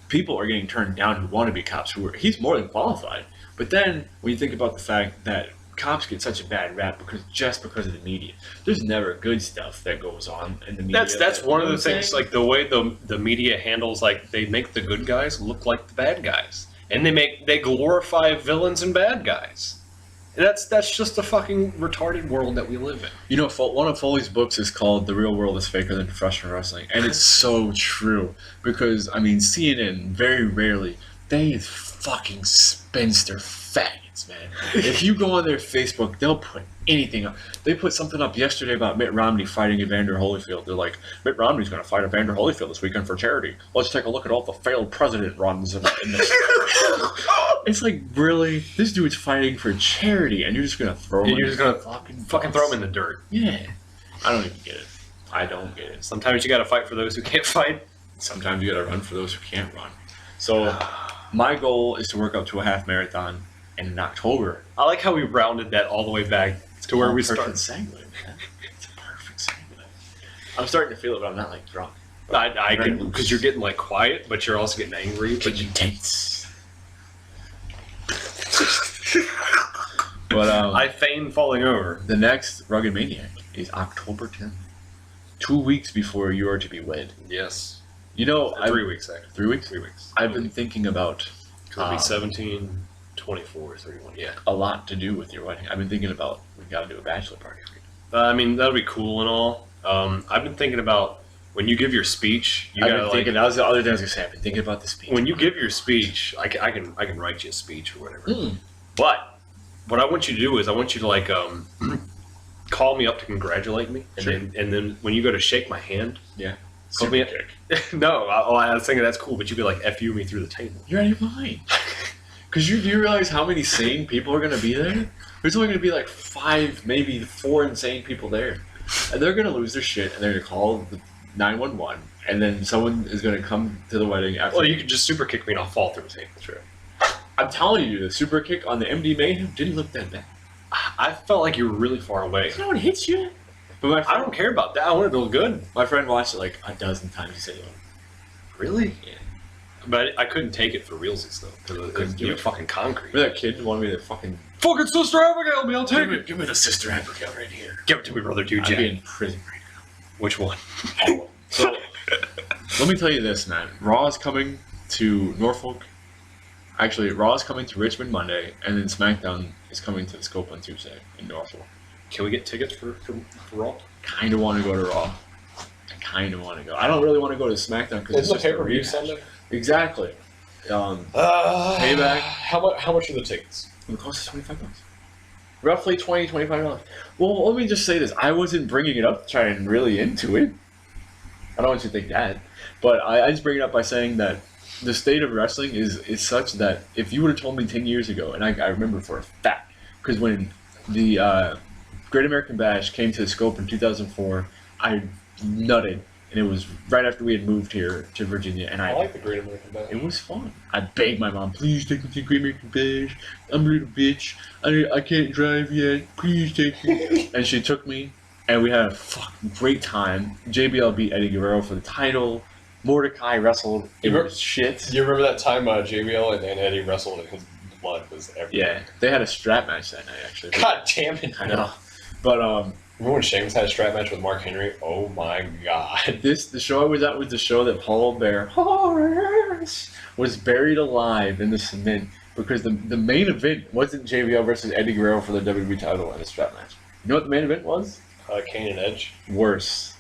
people are getting turned down who want to be cops, he's more than qualified. But then when you think about the fact that cops get such a bad rap because of the media, there's never good stuff that goes on in the media. That's one of the things, like the way the media handles, like they make the good guys look like the bad guys, and they glorify villains and bad guys. That's just a fucking retarded world that we live in. You know, one of Foley's books is called "The Real World is Faker Than Professional Wrestling," and it's so true because I mean, CNN very rarely, they fucking spinster faggots, man. If you go on their Facebook, they'll put anything up. They put something up yesterday about Mitt Romney fighting Evander Holyfield. They're like, Mitt Romney's going to fight Evander Holyfield this weekend for charity. Let's take a look at all the failed president runs in this. It's like, really? This dude's fighting for charity, and you're just going to throw him? You're just going to fucking throw him in the dirt. Yeah. I don't even get it. I don't get it. Sometimes you got to fight for those who can't fight. Sometimes you got to run for those who can't run. So my goal is to work up to a half marathon in October. I like how we rounded that all the way back to where we started. Segue, man. It's a perfect segue. I'm starting to feel it, but I'm not like drunk. I can, because you're getting like quiet, but you're also getting angry. But you tense. But I feign falling over. The next Rugged Maniac is October 10th. 2 weeks before you are to be wed. Yes. You know, 3 weeks actually. 3 weeks? 3 weeks. I've been thinking about Could be 17, 24, 31. Yeah. A lot to do with your wedding. I've been thinking about we've got to do a bachelor party. I mean, that'll be cool and all. I've been thinking about when you give your speech. That was the other thing I was gonna say. I've been thinking about the speech. When you give your speech, I can write you a speech or whatever. Mm. But what I want you to do is I want you to like call me up to congratulate me, and then when you go to shake my hand, Super me kick. No, I was thinking that's cool, but you'd be like "F you" me through the table. You're out of your mind. Because do you realize how many sane people are going to be there? There's only going to be like 5, maybe 4 insane people there. And they're going to lose their shit, and they're going to call the 911, and then someone is going to come to the wedding after. Well, you could just super kick me and I'll fall through the table. True. I'm telling you, the super kick on the MD Mayhem didn't look that bad. I felt like you were really far away. No one hits you. But I don't care about that. I want it to look good. My friend watched it like a dozen times. He said, "Really?" Yeah. But I couldn't take it for realsies though, because it was fucking concrete. Remember that kid who wanted me to fucking Sister Abigail me, I'll take it. Give me the Sister Abigail right here. Give it to me, brother dude. I'd be in prison right now. Which one? So, let me tell you this, man. Raw is coming to Norfolk. Actually, Raw is coming to Richmond Monday, and then SmackDown is coming to the Scope on Tuesday in Norfolk. Can we get tickets for Raw? Kind of want to go to Raw. I kind of want to go. I don't really want to go to SmackDown because it's the just a pay-per-view rematch. Sunday. Exactly. Payback. How much are the tickets? It costs us $25. Roughly $25. Well, let me just say this. I wasn't bringing it up trying really into it. I don't want you to think that. But I just bring it up by saying that the state of wrestling is such that if you would have told me 10 years ago, and I remember for a fact, because when the Great American Bash came to the Scope in 2004, I nutted. And it was right after we had moved here to Virginia, and I like the Great American Bash. It was fun. I begged my mom, please take me to the Great American Bash. I'm a little bitch. I can't drive yet. Please take me. And she took me, and we had a fucking great time. JBL beat Eddie Guerrero for the title. Mordecai wrestled. It was shit. Do you remember that time JBL and Eddie wrestled and his blood was everywhere? Yeah, they had a strap match that night, actually. God damn it. I know. But, remember when Sheamus had a strap match with Mark Henry? Oh my god. The show I was at was the show that Paul Bear was buried alive in the cement because the main event wasn't JBL versus Eddie Guerrero for the WWE title and a strap match. You know what the main event was? Kane and Edge. Worse.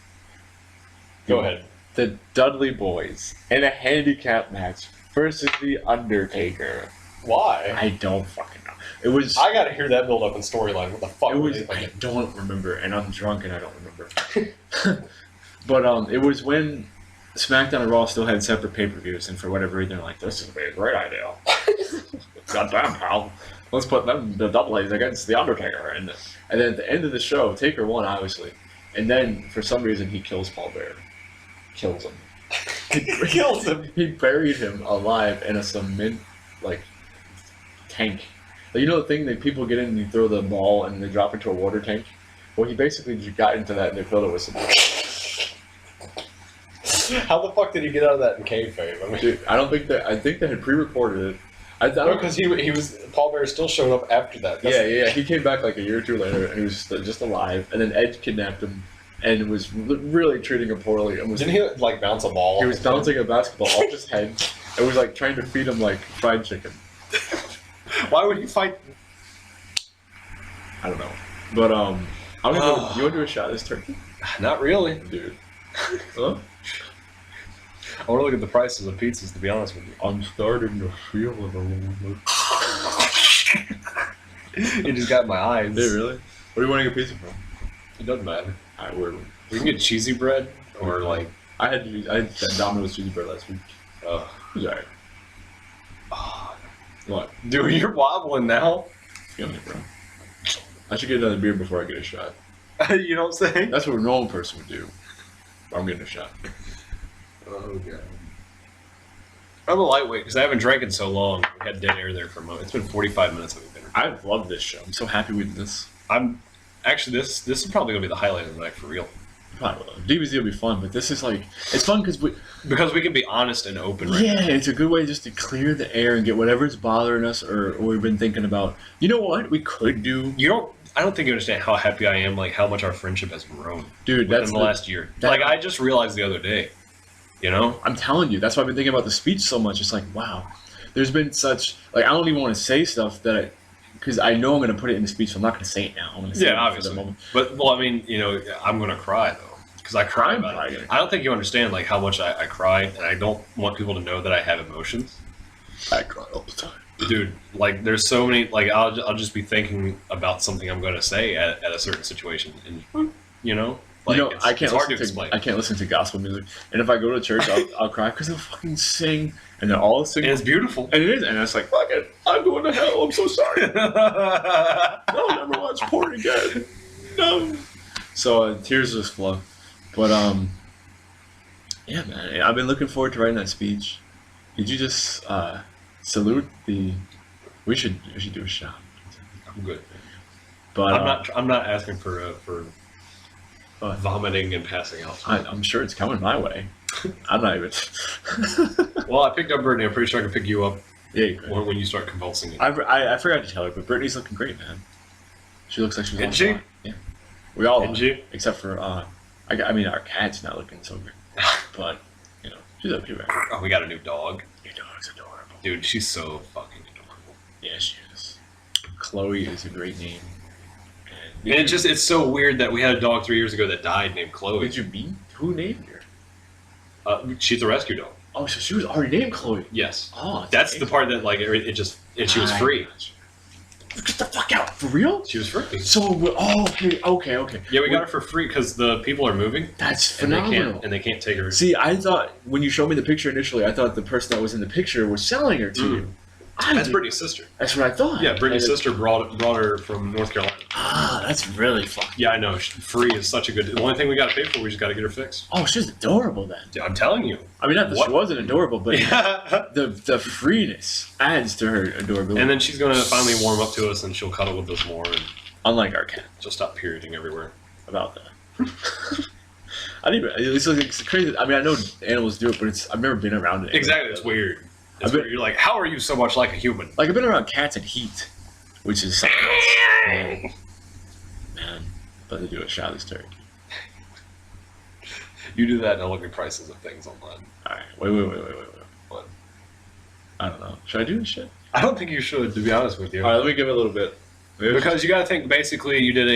Go ahead. The Dudley Boys in a handicap match versus The Undertaker. Why? I don't fucking know. It was. I gotta hear that build up in storyline. What the fuck? It was. I don't remember, and I'm drunk and I don't remember. But it was when SmackDown and Raw still had separate pay-per-views, and for whatever reason, they're like, "This is a great idea." Goddamn, pal. Let's put them the Dudleys against The Undertaker, and then at the end of the show, Taker won, obviously, and then for some reason he kills Paul Bear. Kills him. Kills him. He buried him alive in a cement tank. Like, you know the thing that people get in and you throw the ball and they drop into a water tank? Well, he basically just got into that and they filled it with cement. How the fuck did he get out of that in kayfabe? I mean, Dude, I think they had pre-recorded it. I don't because he was Paul Bear still showed up after that. Yeah. He came back like a year or two later, and he was just alive. And then Edge kidnapped him, and was really treating him poorly. And Didn't he like bounce a ball? He was bouncing a basketball off his head, and was like trying to feed him like fried chicken. Why would he fight? I don't know, but you want to do a shot of this turkey, Not really. dude? Huh? I want to look at the prices of pizzas. To be honest with you, I'm starting to feel it a little bit. it just got my eyes. Dude, really? What do you want to get pizza from? It doesn't matter. Alright, where? We can get cheesy bread or like. I had that Domino's cheesy bread last week. It was alright. What? Dude, you're wobbling now. Feel me, bro. I should get another beer before I get a shot. You know what I'm saying? That's what a normal person would do. I'm getting a shot. Oh god. I'm a lightweight because I haven't drank in so long. We had dead air there for a moment. It's been 45 minutes that we've been recording. I love this show. I'm so happy with this. I'm actually this is probably gonna be the highlight of the night for real. Probably will. DBZ will be fun, but this is like it's fun because we can be honest and open. Right yeah, now. it's a good way just to clear the air and get whatever's bothering us or we've been thinking about. You know what we could do? I don't think you understand how happy I am, like how much our friendship has grown, dude. That's in the last year. Like I just realized the other day. You know, I'm telling you, that's why I've been thinking about the speech so much. It's like, wow, there's been such like I don't even want to say stuff that because I know I'm going to put it in the speech, so I'm not going to say it now. I'm going to say it obviously. For the moment. But well, I mean, you know, I'm going to cry though because I cry about it. I don't think you understand like how much I cry, and I don't want people to know that I have emotions. I cry all the time, dude. Like, there's so many. Like, I'll just be thinking about something I'm going to say at a certain situation, and you know. Like, I can't hard to listen explain. I can't listen to gospel music, and if I go to church, I'll cry because they'll fucking sing, and they're all singing. And it's beautiful, and it is, and it's like, fuck it, I'm going to hell. I'm so sorry. I'll never watch porn again. No. So tears just flow, but yeah, man, I've been looking forward to writing that speech. Did you just salute the? We should do a shot. I'm good, but I'm not asking for vomiting and passing out. I'm sure it's coming my way. I'm not even. Well, I picked up Brittany. I'm pretty sure I can pick you up. Yeah, you could. When you start convulsing. I forgot to tell her, but Brittany's looking great, man. She looks like she's on she? fire. Yeah, we all Isn't are, she? except for I mean, our cat's not looking so good, but you know, she's okay, man. Oh, we got a new dog. Your dog's adorable, dude. She's so fucking adorable. Yeah, she is. Chloe is a great name. And it's so weird that we had a dog 3 years ago that died named Chloe. Did you meet? Who named her? She's a rescue dog. Oh, so she was already named Chloe. Yes. Oh, that's the part that like it just and she was free. Get the fuck out! For real? She was free. So okay. Yeah, we got her for free because the people are moving. That's phenomenal. And they can't take her. See, I thought when you showed me the picture initially, I thought the person that was in the picture was selling her to you. That's Brittany's sister. That's what I thought. Yeah, Brittany's sister brought her from North Carolina. Ah, that's really fun. Yeah, I know. Free is such a good. The only thing we got to pay for, we just got to get her fixed. Oh, she's adorable then. Yeah, I'm telling you. I mean, not that she wasn't adorable, but the freeness adds to her adorability. And then she's gonna finally warm up to us, and she'll cuddle with us more. And unlike our cat, she'll stop perioding everywhere. About that. It's crazy. I mean, I know animals do it, but I've never been around it. Exactly, it's weird. You're like, how are you so much like a human? Like, I've been around cats in heat, which is something else. Man, about to do a shot of this turkey. You do that and I'll look at prices of things online. Alright, wait. What? I don't know. Should I do this shit? I don't think you should, to be honest with you. Alright, let me give it a little bit. Because you gotta think, basically, you did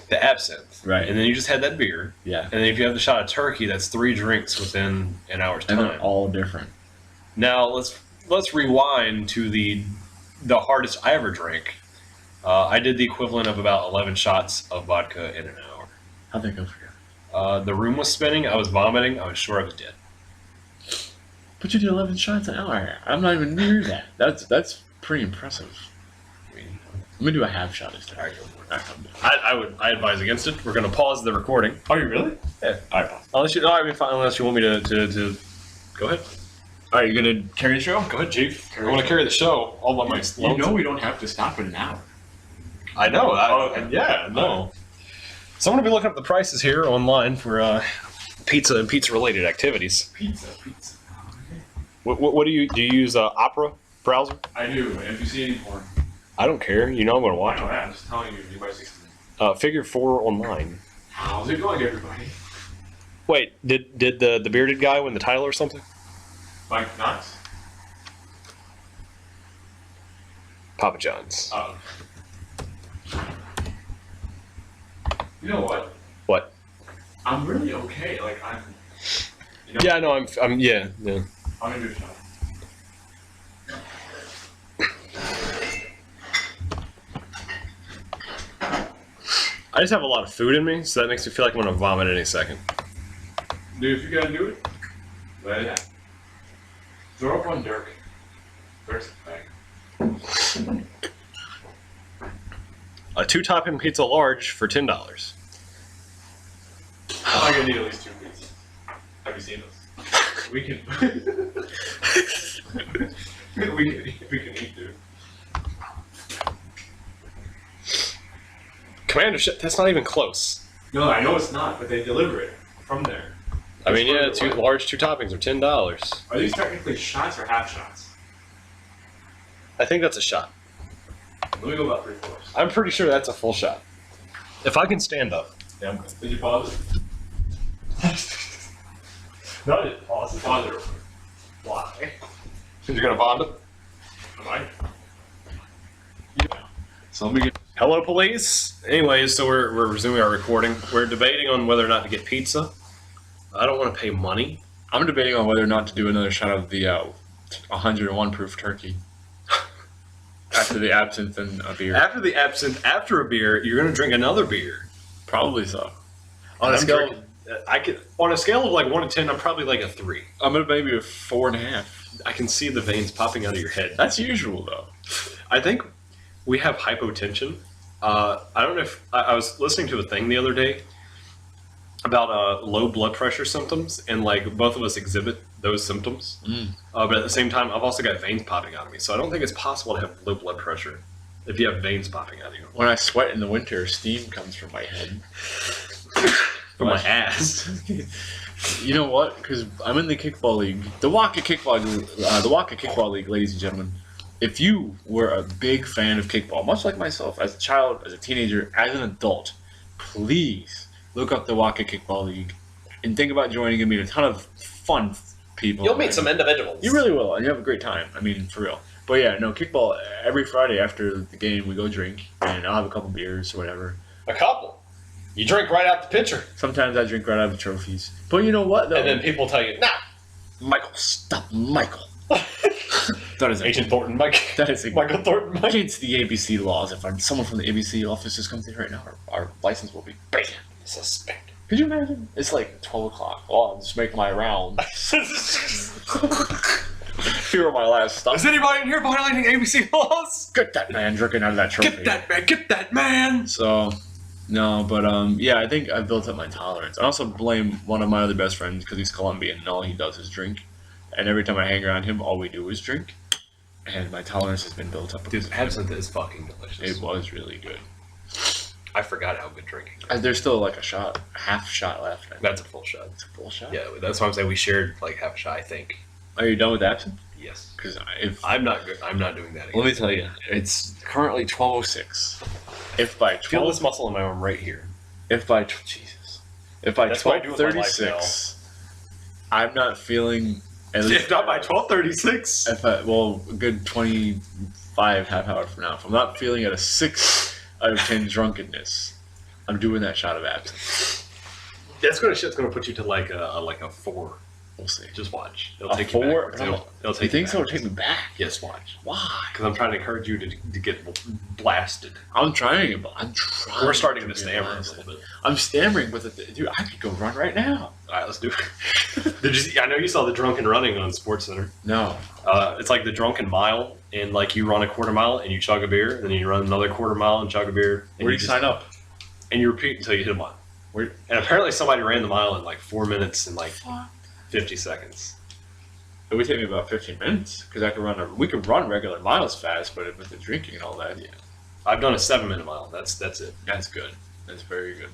the absinthe. Right. And then you just had that beer. Yeah. And then if you have the shot of turkey, that's 3 drinks within an hour's time. And they're all different. Now, let's rewind to the hardest I ever drank. I did the equivalent of about 11 shots of vodka in an hour. How'd that go for you? The room was spinning. I was vomiting. I was sure I was dead. But you did 11 shots an hour. I'm not even near that. That's pretty impressive. I mean, let me do a half shot this time. All right, go for it. I advise against it. We're going to pause the recording. Are you really? Yeah. All right. Unless you want me to go ahead. All right, you gonna carry the show? Go ahead, Chief. I want to carry the show all by myself. You know we don't have to stop in an hour. I know. Okay. Yeah, no. So I'm going to be looking up the prices here online for pizza and pizza-related activities. Pizza. What do you use? Opera browser? I do. And if you see any porn, I don't care. You know I'm going to watch it. I'm just telling you. Anybody sees Figure 4 online. how's it going, everybody? Wait, did the bearded guy win the title or something? Mike Knox? Papa John's. You know what? What? I'm really okay. Like I'm. You know, Yeah, no, I'm yeah. I'm gonna do a shot. I just have a lot of food in me, so that makes me feel like I'm gonna vomit any second. Dude, if you gotta do it, let it happen. Throw up on Dirk. Dirk's a bag. A 2-topping pizza large for $10. I'm gonna need at least 2 pizzas. Have you seen those? We can. we can eat, dude. Commander, that's not even close. No, I know it's not, but they deliver it from there. I mean, yeah, It's further away. large 2 toppings are $10. Are these technically shots or half shots? I think that's a shot. Let me go about 3/4. I'm pretty sure that's a full shot. If I can stand up. Yeah, I'm good. Did you pause it? No, I didn't pause it. Pause it real quick. Why? You're gonna bond it? Am I? So let me get. Hello, police. Anyways, so we're resuming our recording. We're debating on whether or not to get pizza. I don't want to pay money. I'm debating on whether or not to do another shot of the 101 proof turkey. After the absinthe and a beer. After the absinthe, after a beer, you're gonna drink another beer. Probably so. On a I'm scale, drinking- on a scale of like 1 to 10, I'm probably like a 3. I'm gonna maybe a 4.5. I can see the veins popping out of your head. That's usual though. I think we have hypotension. I don't know if I was listening to a thing the other day about low blood pressure symptoms, and like both of us exhibit those symptoms. But at the same time, I've also got veins popping out of me, so I don't think it's possible to have low blood pressure if you have veins popping out of you. When I sweat in the winter, steam comes from my head. From my ass. You know what? Because I'm in the kickball league, the Waka Kickball League, ladies and gentlemen. If you were a big fan of kickball, much like myself, as a child, as a teenager, as an adult, please look up the Waka Kickball League and think about joining and meet a ton of fun people. You'll meet some individuals. You really will, and you have a great time. I mean, for real. But yeah, no, kickball, every Friday after the game, we go drink, and I'll have a couple beers or whatever. A couple. You drink right out the pitcher. Sometimes I drink right out of the trophies. But you know what, though? And then people tell you, nah. Michael, stop, Michael. That is Agent Thornton, Mike. That is Michael Thornton, Mike. against the ABC laws. If someone from the ABC office just comes in right now, our license will be banned. Suspected. Could you imagine? It's like 12 o'clock. Oh, I'll just make my round. Here are my last stops. Is anybody in here violating ABC laws? Get that man drinking out of that trophy. Get that man! Get that man! So, no, but yeah, I think I've built up my tolerance. I also blame one of my other best friends because he's Colombian and all he does is drink. And every time I hang around him, all we do is drink. And my tolerance has been built up. Dude, absinthe is fucking delicious. It was really good. I forgot how good drinking is. There's still like half shot left. I think. That's a full shot. It's a full shot. Yeah, that's why I'm saying we shared like half a shot, I think. Are you done with absinthe? Yes. Because if I'm not good. I'm not doing that again. let me tell you, it's currently 12:06. If by Feel 12, this muscle in my arm right here. if by Jesus, if by That's what I do with my life 12:36, I'm not feeling at least. If not by 12:36. If a good 25 half hour from now, if I'm not feeling at a 6 out of 10 drunkenness, I'm doing that shot of absinthe. That's gonna put you to like a 4. We'll see. Just watch. It'll A take 4? you backwards. It'll take You think so? backwards. It'll take me back. Yes, watch. Why? Because I'm trying to encourage you to get blasted. I'm trying it, but I'm trying. We're starting to be stammer a honest. little bit. I'm stammering with it, dude. I could go run right now. All right, let's do it. Did you see, I know you saw the drunken running on SportsCenter. No. It's like the drunken mile, and like you run a quarter mile and you chug a beer, and then you run another quarter mile and chug a beer. And Where do you sign up? And you repeat until you hit a mile. Where? And apparently somebody ran the mile in like 4 minutes and like 50 seconds. It would take me about 15 minutes because I could run. We could run regular miles fast, but with the drinking and all that, yeah, I've done a 7-minute mile. That's it. that's good. That's very good.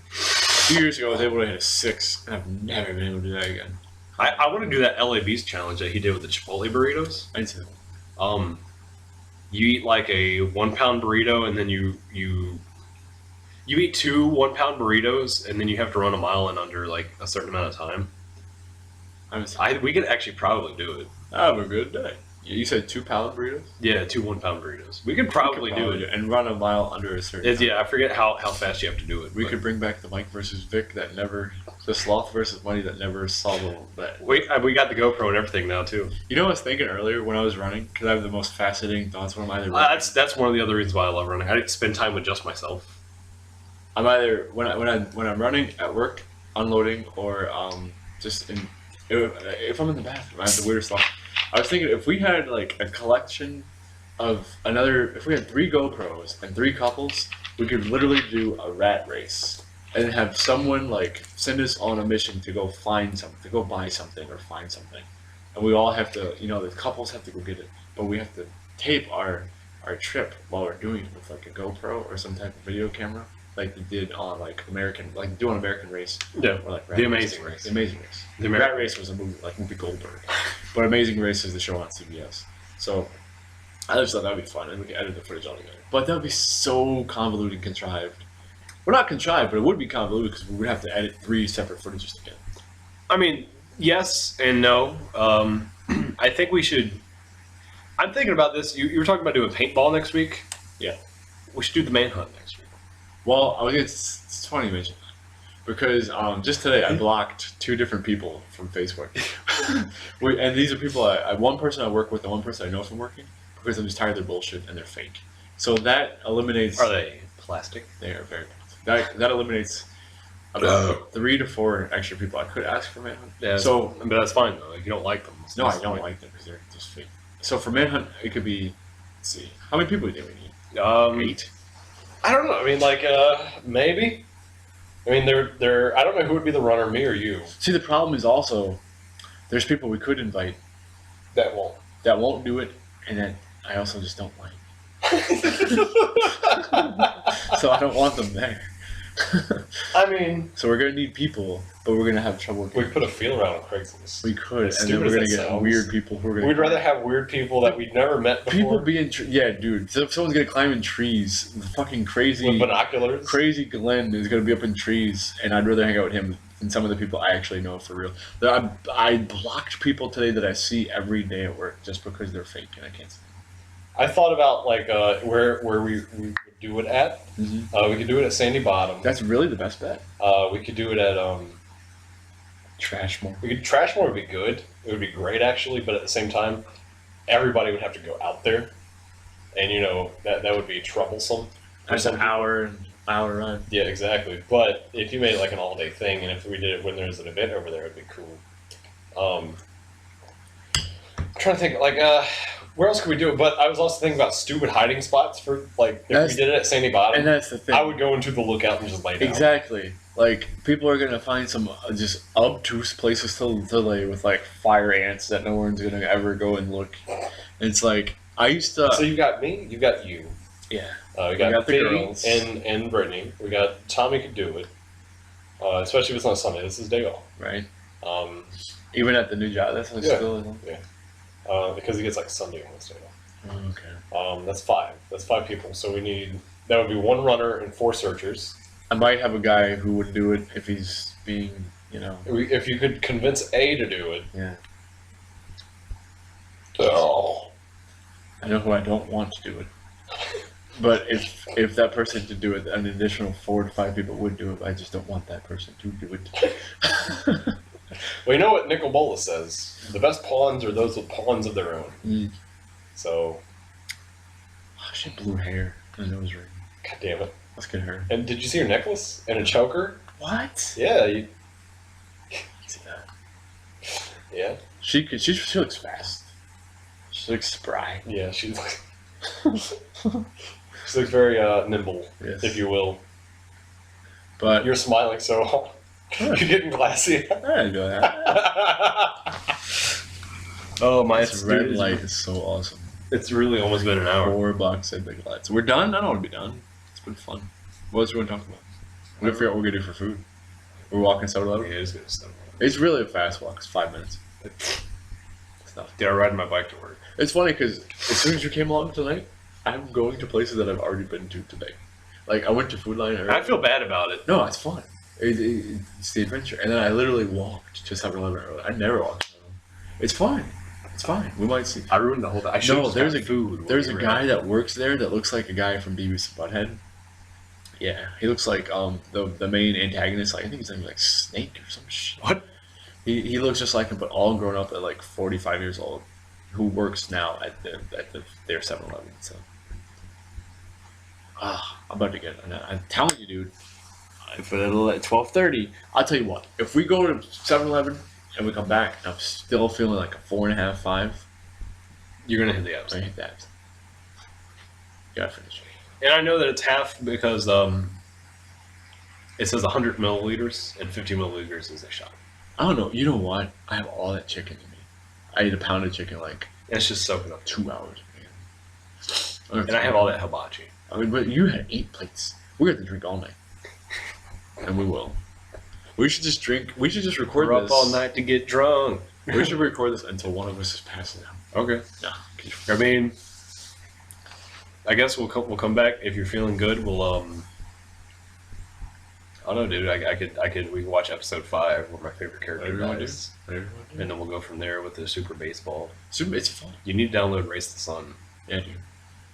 few years ago, I was able to hit a 6, and I've never been able to do that again. I want to do that LA Beast challenge that he did with the Chipotle burritos. I need to. You eat like a 1 pound burrito, and then you eat 2 1 pound burritos, and then you have to run a mile in under like a certain amount of time. We could actually probably do it. Have a good day. You said 2 pound burritos? Yeah, 2 1 pound burritos. We could probably do it. And run a mile under a certain time. Yeah, I forget how fast you have to do it. We could bring back the Mike versus Vic the Sloth versus Money that never saw that. We got the GoPro and everything now too. You know what I was thinking earlier when I was running? Because I have the most fascinating thoughts when I'm either running. That's one of the other reasons why I love running. I didn't spend time with just myself. I'm either when I'm running at work, unloading, or just in if I'm in the bathroom. I have the weirdest thought. I was thinking if we had like a collection of if we had 3 GoPros and 3 couples, we could literally do a rat race and have someone like send us on a mission to go find something, to go buy something or find something, and we all have to, the couples have to go get it, but we have to tape our trip while we're doing it with like a GoPro or some type of video camera, like they did on American Race. Yeah, or like The Amazing Race. The Amazing Race. The Rat Race was a movie, like movie Goldberg, but Amazing Race is the show on CBS. So I just thought that'd be fun, and we could edit the footage all together. But that would be so convoluted and contrived. Well, not contrived, but it would be convoluted because we would have to edit 3 separate footages together. I mean, yes and no. I think we should. I'm thinking about this. You were talking about doing paintball next week. Yeah. We should do the manhunt next week. Well, it's funny you mention that. Because just today I blocked 2 different people from Facebook. And these are people, one person I work with and one person I know from working, because I'm just tired of their bullshit and they're fake. So that eliminates... Are they plastic? They are very plastic. That eliminates about 3 to 4 extra people I could ask for Manhunt. Yeah, but that's fine though. If you don't like them. No, I don't like them because they're just fake. So for Manhunt, it could be... Let's see. How many people do we need? 8? I don't know. I mean, like, maybe. I mean, they're. I don't know who would be the runner, me or you. See, the problem is also there's people we could invite that won't do it, and that I also just don't like. So I don't want them there. I mean, so we're gonna need people, but we're gonna have trouble. We put a feel around on Craigslist. We could, and then we're gonna get weird people who are gonna. We'd rather have weird people that we've never met before. People being, yeah, dude. So if someone's gonna climb in trees, the fucking crazy with binoculars. Crazy Glenn is gonna be up in trees, and I'd rather hang out with him than some of the people I actually know for real. I blocked people today that I see every day at work just because they're fake and I can't see them. I thought about like where we would do it at. Mm-hmm. We could do it at Sandy Bottom. That's really the best bet. We could do it at Trashmore. Trashmore would be good. It would be great actually, but at the same time, everybody would have to go out there, and that would be troublesome. That's an hour run. Yeah, exactly. But if you made it like an all-day thing, and if we did it when there's an event over there, it'd be cool. I'm trying to think, like, where else could we do it? But I was also thinking about stupid hiding spots for, like, if we did it at Sandy Bottom. And that's the thing. I would go into the lookout and just lay down. Exactly. Like, people are going to find some just obtuse places to lay with, like, fire ants that no one's going to ever go and look. It's like, I used to... So you got me, you got you. Yeah. We got the girls and Brittany. We got Tommy could do it, especially if it's not Sunday. This is day off, right? Even at the new job, that's what still. Yeah. Because he gets like Sunday and Wednesday off. Okay. That's 5. That's 5 people. So that would be 1 runner and 4 searchers. I might have a guy who would do it if he's being, If you could convince A to do it. Yeah. Oh. I know who I don't want to do it. But if that person to do it, an additional 4 to 5 people would do it. I just don't want that person to do it. Well, you know what Nicol Bolas says? The best pawns are those with pawns of their own. Mm. So. Oh, she had blue hair and a nose ring. God damn it. Let's get her. And did you see her necklace and a choker? What? Yeah. See that? Yeah. She looks fast. She looks spry. Yeah, she looks very nimble, yes. if you will. But you're smiling so hard. You're getting glassy. I didn't do that. Oh, my red light is so awesome. It's really almost been an hour. $4 at Big Lights. We're done? I don't want to be done. It's been fun. What else do you want to talk about? We gotta figure out what we're gonna do for food. We're walking 7-Eleven. Yeah, it's good stuff. It's really a fast walk. It's 5 minutes. It's not. Yeah, I'm riding my bike to work. It's funny because as soon as you came along tonight, I'm going to places that I've already been to today. Like I went to Food Line. I feel bad about it. No, it's fun. It's the adventure. And then I literally walked to 7-Eleven early. I never walked. It's fine. It's fine. We might see. I ruined the whole thing. I No, there's a food. There's a guy that works there that looks like a guy from Beavis and Butthead. Yeah, he looks like the main antagonist. Like I think his name is like Snake or some shit. What? He looks just like him, but all grown up at like 45 years old, who works now at their 7-Eleven. So, I'm about to get. I'm telling you, dude. If it'll at 12:30, I'll tell you what. If we go to 7-Eleven and we come back, and I'm still feeling like a 4.5, 5. You're gonna hit the abs. I hit that. Gotta finish. And I know that it's half because it says 100 milliliters and 50 milliliters is a shot. I don't know. You know what? I have all that chicken in me. I ate a pound of chicken like And it's just soaking up. 2 hours. Man. And I have all that hibachi. I mean, but you had 8 plates. We're going to drink all night. And we will. We should just drink. We should just record We're this. up all night to get drunk. We should record this until one of us is passing out. Okay. No. I mean, I guess we'll come back if you're feeling good. We'll I don't know, dude. I could we can watch episode 5 where my favorite character dies, and then we'll go from there with the Super Baseball. It's fun. You need to download Race the Sun. Yeah, dude. I'm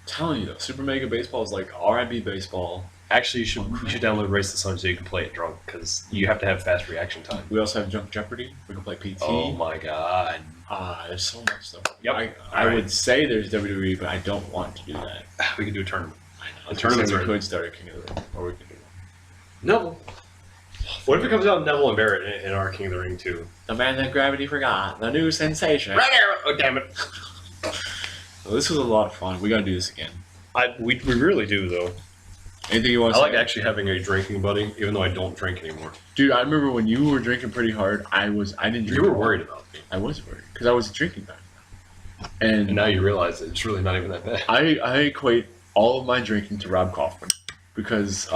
telling you though, Super Mega Baseball is like R&B baseball. Actually, you should download Race the Sun so you can play it drunk because you have to have fast reaction time. We also have Junk Jeopardy. We can play PT. Oh my god. There's so much stuff. Yep. I would say there's WWE, but I don't want to do that. We can do a tournament. I know. The tournaments we are- could start a King of the Ring, or we could do Neville. What if it comes out Neville and Barrett in our King of the Ring too? the man that gravity forgot, the new sensation. Right there! Oh damn it! Well, this was a lot of fun. We gotta do this again. We really do though. Anything you want I to like say? actually having a drinking buddy, even though I don't drink anymore. Dude, I remember when you were drinking pretty hard. I didn't drink. You were at all. worried about me, I was worried because I was drinking back then. and now you realize that it's really not even that bad. I equate all of my drinking to Rob Kaufman because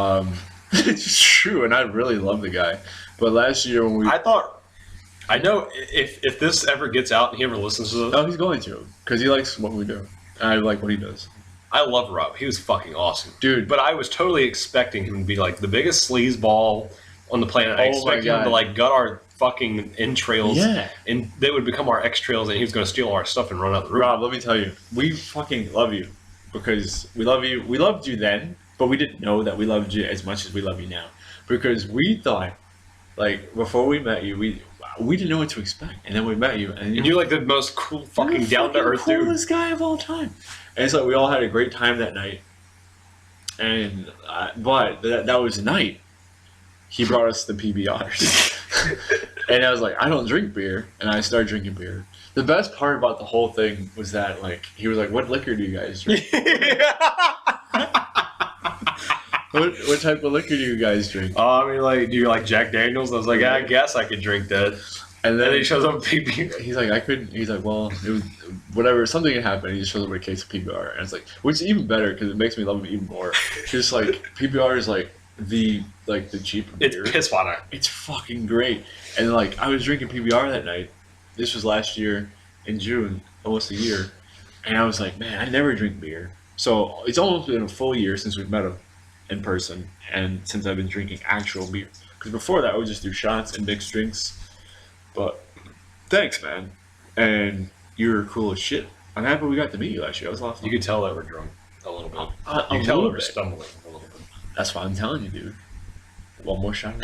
it's true, and I really love the guy. But last year when we I know if this ever gets out and he ever listens to this, oh, he's going to because he likes what we do. And I like what he does, I love Rob. He was fucking awesome. dude. But I was totally expecting him to be like the biggest sleazeball on the planet. I Oh my expected him to God. like gut our fucking entrails, Yeah. and they would become our extrails, and he was going to steal all our stuff and run out the room. Rob, let me tell you, we fucking love you because we love you. We loved you then, but we didn't know that we loved you as much as we love you now because we thought, like, before we met you, we didn't know what to expect, and then we met you, and And you're like the most cool, fucking down to earth dude. coolest guy of all time. And it's like we all had a great time that night, and but that was the night he brought us the PBRs, and I was like, I don't drink beer, and I started drinking beer. The best part about the whole thing was that like he was like, "What liquor do you guys drink? what type of liquor do you guys drink?" I mean, like, do you like Jack Daniels? I was like, I guess I could drink that. And And then then he shows up with PB. he's like, I couldn't. He's like, well, it was whatever. Something had happened. He just shows up with a case of PBR, and it's like, which is even better because it makes me love him even more. Just like PBR is like the cheaper It's beer. piss water. It's fucking great. And like I was drinking PBR that night. This was last year in June, almost a year, and I was like, man, I never drink beer. So it's almost been a full year since we've met him in person, and since I've been drinking actual beer. Because before that, I would just do shots and mixed drinks. But thanks, man. And you're cool as shit. I'm happy we got to meet you last year. That was a lot of fun. You could tell that we're drunk a little bit. A You can tell little that we're bit. stumbling a little bit. That's why I'm telling you, dude. One more shot.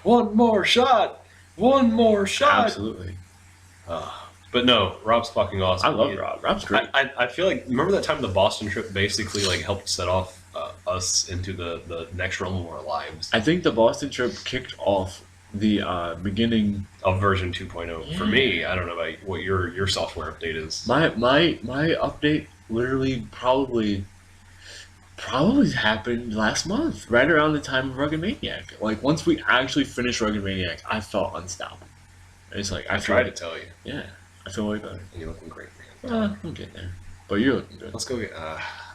One more shot. One more shot. Absolutely. But no, Rob's fucking awesome. I love Rob. Rob's great. I feel like, remember that time the Boston trip basically like helped set off us into the next realm of our lives I think the Boston trip kicked off the beginning. of version 2.0. Yeah. For me, I don't know about what your software update is. My update literally probably happened last month, right around the time of Rugged Maniac. Like once we actually finished Rugged Maniac, I felt unstoppable. It's like I feel tried like- to tell you. Yeah, I feel way better. And you're looking great, man. I'm getting there, but you're looking good. Let's go get.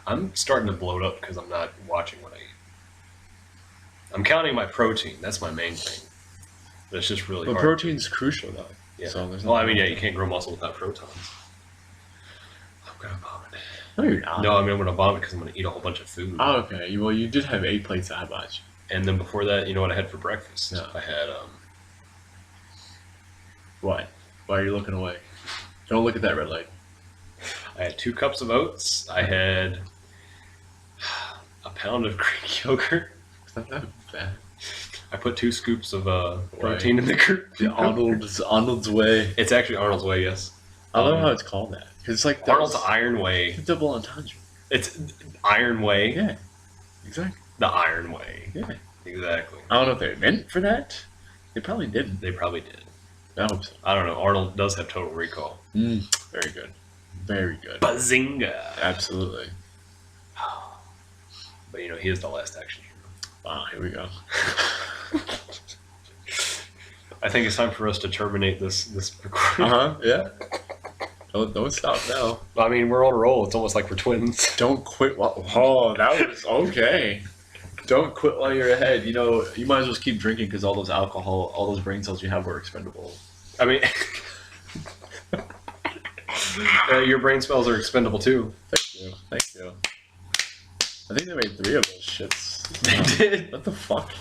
I'm starting to bloat up because I'm not watching what I eat. I'm counting my protein. That's my main thing. It's just really But hard. protein's crucial, though. Yeah. So there's Well, I mean, yeah, you can't grow muscle without protons. I'm gonna vomit. No, you're not. No, I mean I'm gonna vomit because I'm gonna eat a whole bunch of food. Oh, okay. Well, you did have 8 plates of hibachi. And then before that, you know what I had for breakfast? No. I had What? Why are you looking away? Don't look at that red light. I had 2 cups of oats. I had a pound of Greek yogurt. It's not that bad. I put 2 scoops of protein in the Greek. The Arnold's Way. It's actually Arnold's Way, yes. I love how it's called that. Because it's like Arnold's Iron Way. It's a double entendre. It's Iron Way. Yeah. Exactly. The Iron Way. Yeah. Exactly. I don't know if they meant for that. They probably didn't. They probably did. I hope so. I don't know. Arnold does have Total Recall. Very good. Very good. Bazinga! Absolutely. But you know, he is the last action hero. Wow, here we go. I think it's time for us to terminate this recording. Yeah. Don't stop now. I mean, we're on a roll. It's almost like we're twins. Don't quit while... Oh, that was okay. Don't quit while you're ahead. You know, you might as well just keep drinking because all those alcohol, all those brain cells you have were expendable. I mean, your brain spells are expendable too. Thank you. Thank you. I think they made 3 of those shits. They did. What the fuck?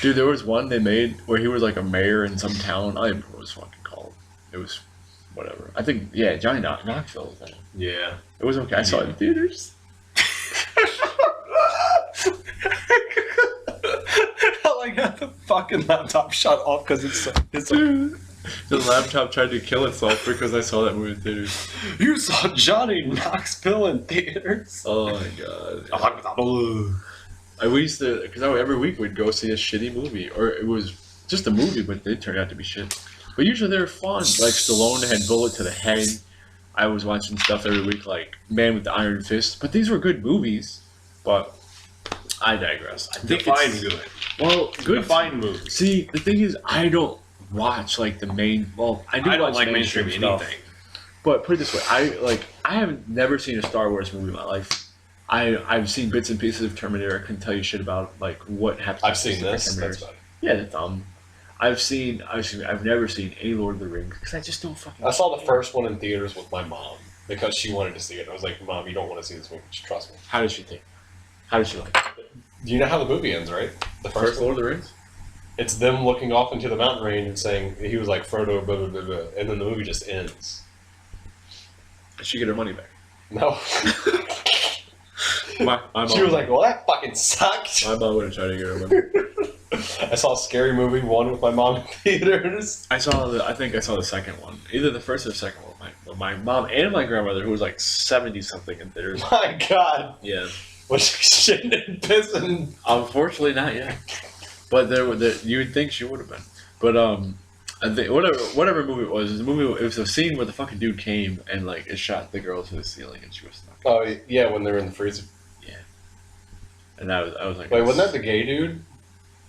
Dude, there was one they made where he was like a mayor in some town. I don't remember what it was fucking called. It was whatever. I think, yeah, Johnny Knoxville was in it. Yeah. It was okay. I saw it in theaters. I like how the fucking laptop shut off because it's Dude, the laptop tried to kill itself because I saw that movie in theaters. You saw Johnny Knoxville in theaters. Oh my god. We used to, because every week we'd go see a shitty movie, or it was just a movie, but they turned out to be shit. But usually they're fun. Like Stallone had Bullet to the Head. I was watching stuff every week like Man with the Iron Fist. But these were good movies. But I digress. I think Define good. Well, good. Define movies. See, the thing is, I don't watch like the main. Well, I don't watch like mainstream stuff. anything. But put it this way, I have never seen a Star Wars movie in my life. I've seen bits and pieces of Terminator. I can tell you shit about like what happens. I've seen this. That's about it. Yeah, that's I've never seen any Lord of the Rings because I just don't fucking. I saw the first one in theaters with my mom because she wanted to see it. I was like, Mom, you don't want to see this movie. Just trust me. How did she think? How did she like it? You know how the movie ends, right? The First Lord of the Rings? It's them looking off into the mountain range and saying, he was like, Frodo, blah, blah, blah, blah. And then the movie just ends. Did she get her money back? No. My mom, She was like, well, that fucking sucked. my mom would have tried to get her money. I saw Scary Movie 1 with my mom in theaters. I think I saw the second one. Either the first or the second one. My mom and my grandmother, who was like 70-something in theaters. My God. Yeah. Was she shitting and pissing? Unfortunately, not yet. But you would think she would have been. But I think whatever movie it was a scene where the fucking dude came and like it shot the girl to the ceiling and she was stuck. Oh, yeah, when they were in the freezer. Yeah. And I was like, Wait, wasn't that the gay dude?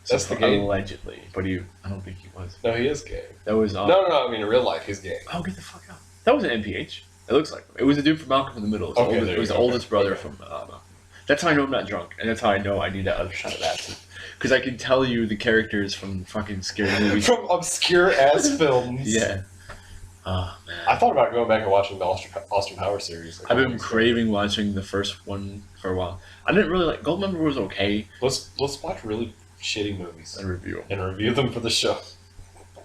That's the gay. Allegedly, but I don't think he was. No, he is gay. That was No, I mean, in real life, he's gay. Oh, get the fuck out. That was an NPH. It looks like it was the dude from Malcolm in the Middle. It was the oldest brother from Malcolm. That's how I know I'm not drunk, and that's how I know I need that other shot of acid. Because I can tell you the characters from fucking scary movies. From obscure ass films. Yeah. Oh, man. I thought about going back and watching the Austin Powers series. I've been craving watching the first one for a while. I didn't really like Goldmember was okay. Let's watch really shitty movies And review. and review them for the show.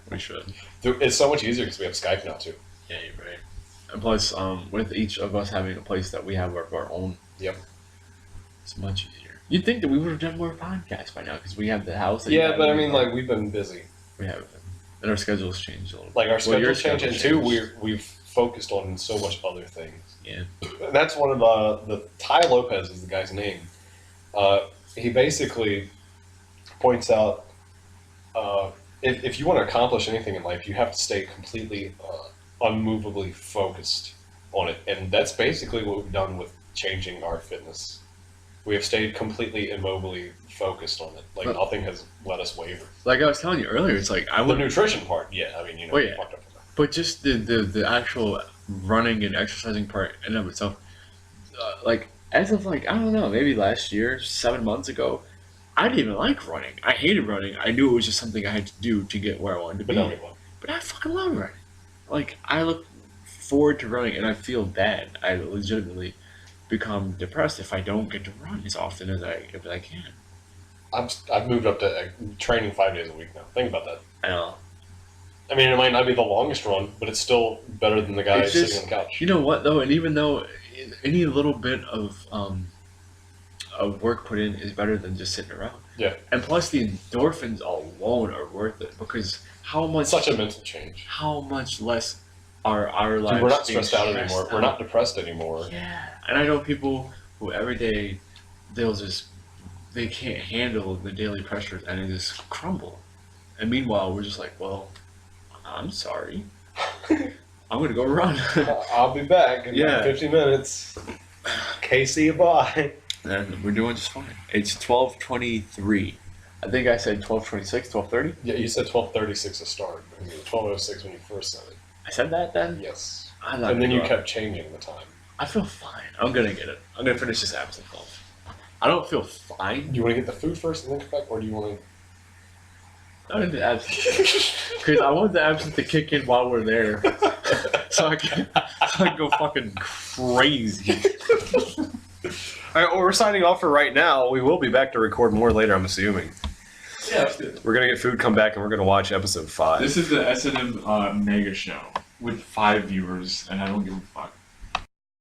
We should. It's so much easier because we have Skype now too. Yeah, you're right. And plus, with each of us having a place that we have of our own. Yep. It's much easier. You'd think that we would have done more podcasts by now because we have the house. That Yeah, but I mean, like, we've been busy. we have, and our schedules changed a little. Like, our your schedule changed, and schedule two, changed. we've focused on so much other things. Yeah. And that's one of the Ty Lopez is the guy's name. He basically points out if you want to accomplish anything in life, you have to stay completely unmovably focused on it, and that's basically what we've done with changing our fitness. We have stayed completely immobily focused on it. Like, nothing has let us waver. Like I was telling you earlier, it's like I The would, nutrition part, yeah. I mean, you know, Well, yeah. fucked up for that. but just the actual running and exercising part in and of itself, like as of like I don't know, maybe last year, 7 months ago, I didn't even like running. I hated running. I knew it was just something I had to do to get where I wanted to But be. now we love. But I fucking love running. Like, I look forward to running, and I feel bad. I legitimately become depressed if I don't get to run as often as I can. I've moved up to training 5 days a week now. Think about that. I know. I mean, it might not be the longest run, but it's still better than the guy It's just- sitting on the couch. You know what, though? And even though any little bit of work put in is better than just sitting around. Yeah. And plus, the endorphins alone are worth it, because how much... It's such a mental change. How much less are our lives Dude, we're not being stressed out stressed anymore. We're out? not depressed anymore. Yeah. And I know people who every day they can't handle the daily pressures and they just crumble. And meanwhile, we're just like, well, I'm sorry. I'm going to go run. I'll be back in Yeah. 50 minutes. Casey, bye. And we're doing just fine. It's 12:23. I think I said 12:26, 12:30. Yeah, you said 12:36 to start. It was 12:06 when you first said it. I said that then? Yes. I'm not And then gonna you go kept changing the time. I feel fine. I'm going to get it. I'm going to finish this absinthe golf. I don't feel fine. Do you want to get the food first and then come back, or do you want I'm going to do absinthe. Because I want the absinthe to kick in while we're there. so I can go fucking crazy. All right, well, we're signing off for right now. We will be back to record more later, I'm assuming. Yeah, that's good. We're going to get food, come back, and we're going to watch episode 5. This is the S&M mega show with 5 viewers, and I don't give a fuck.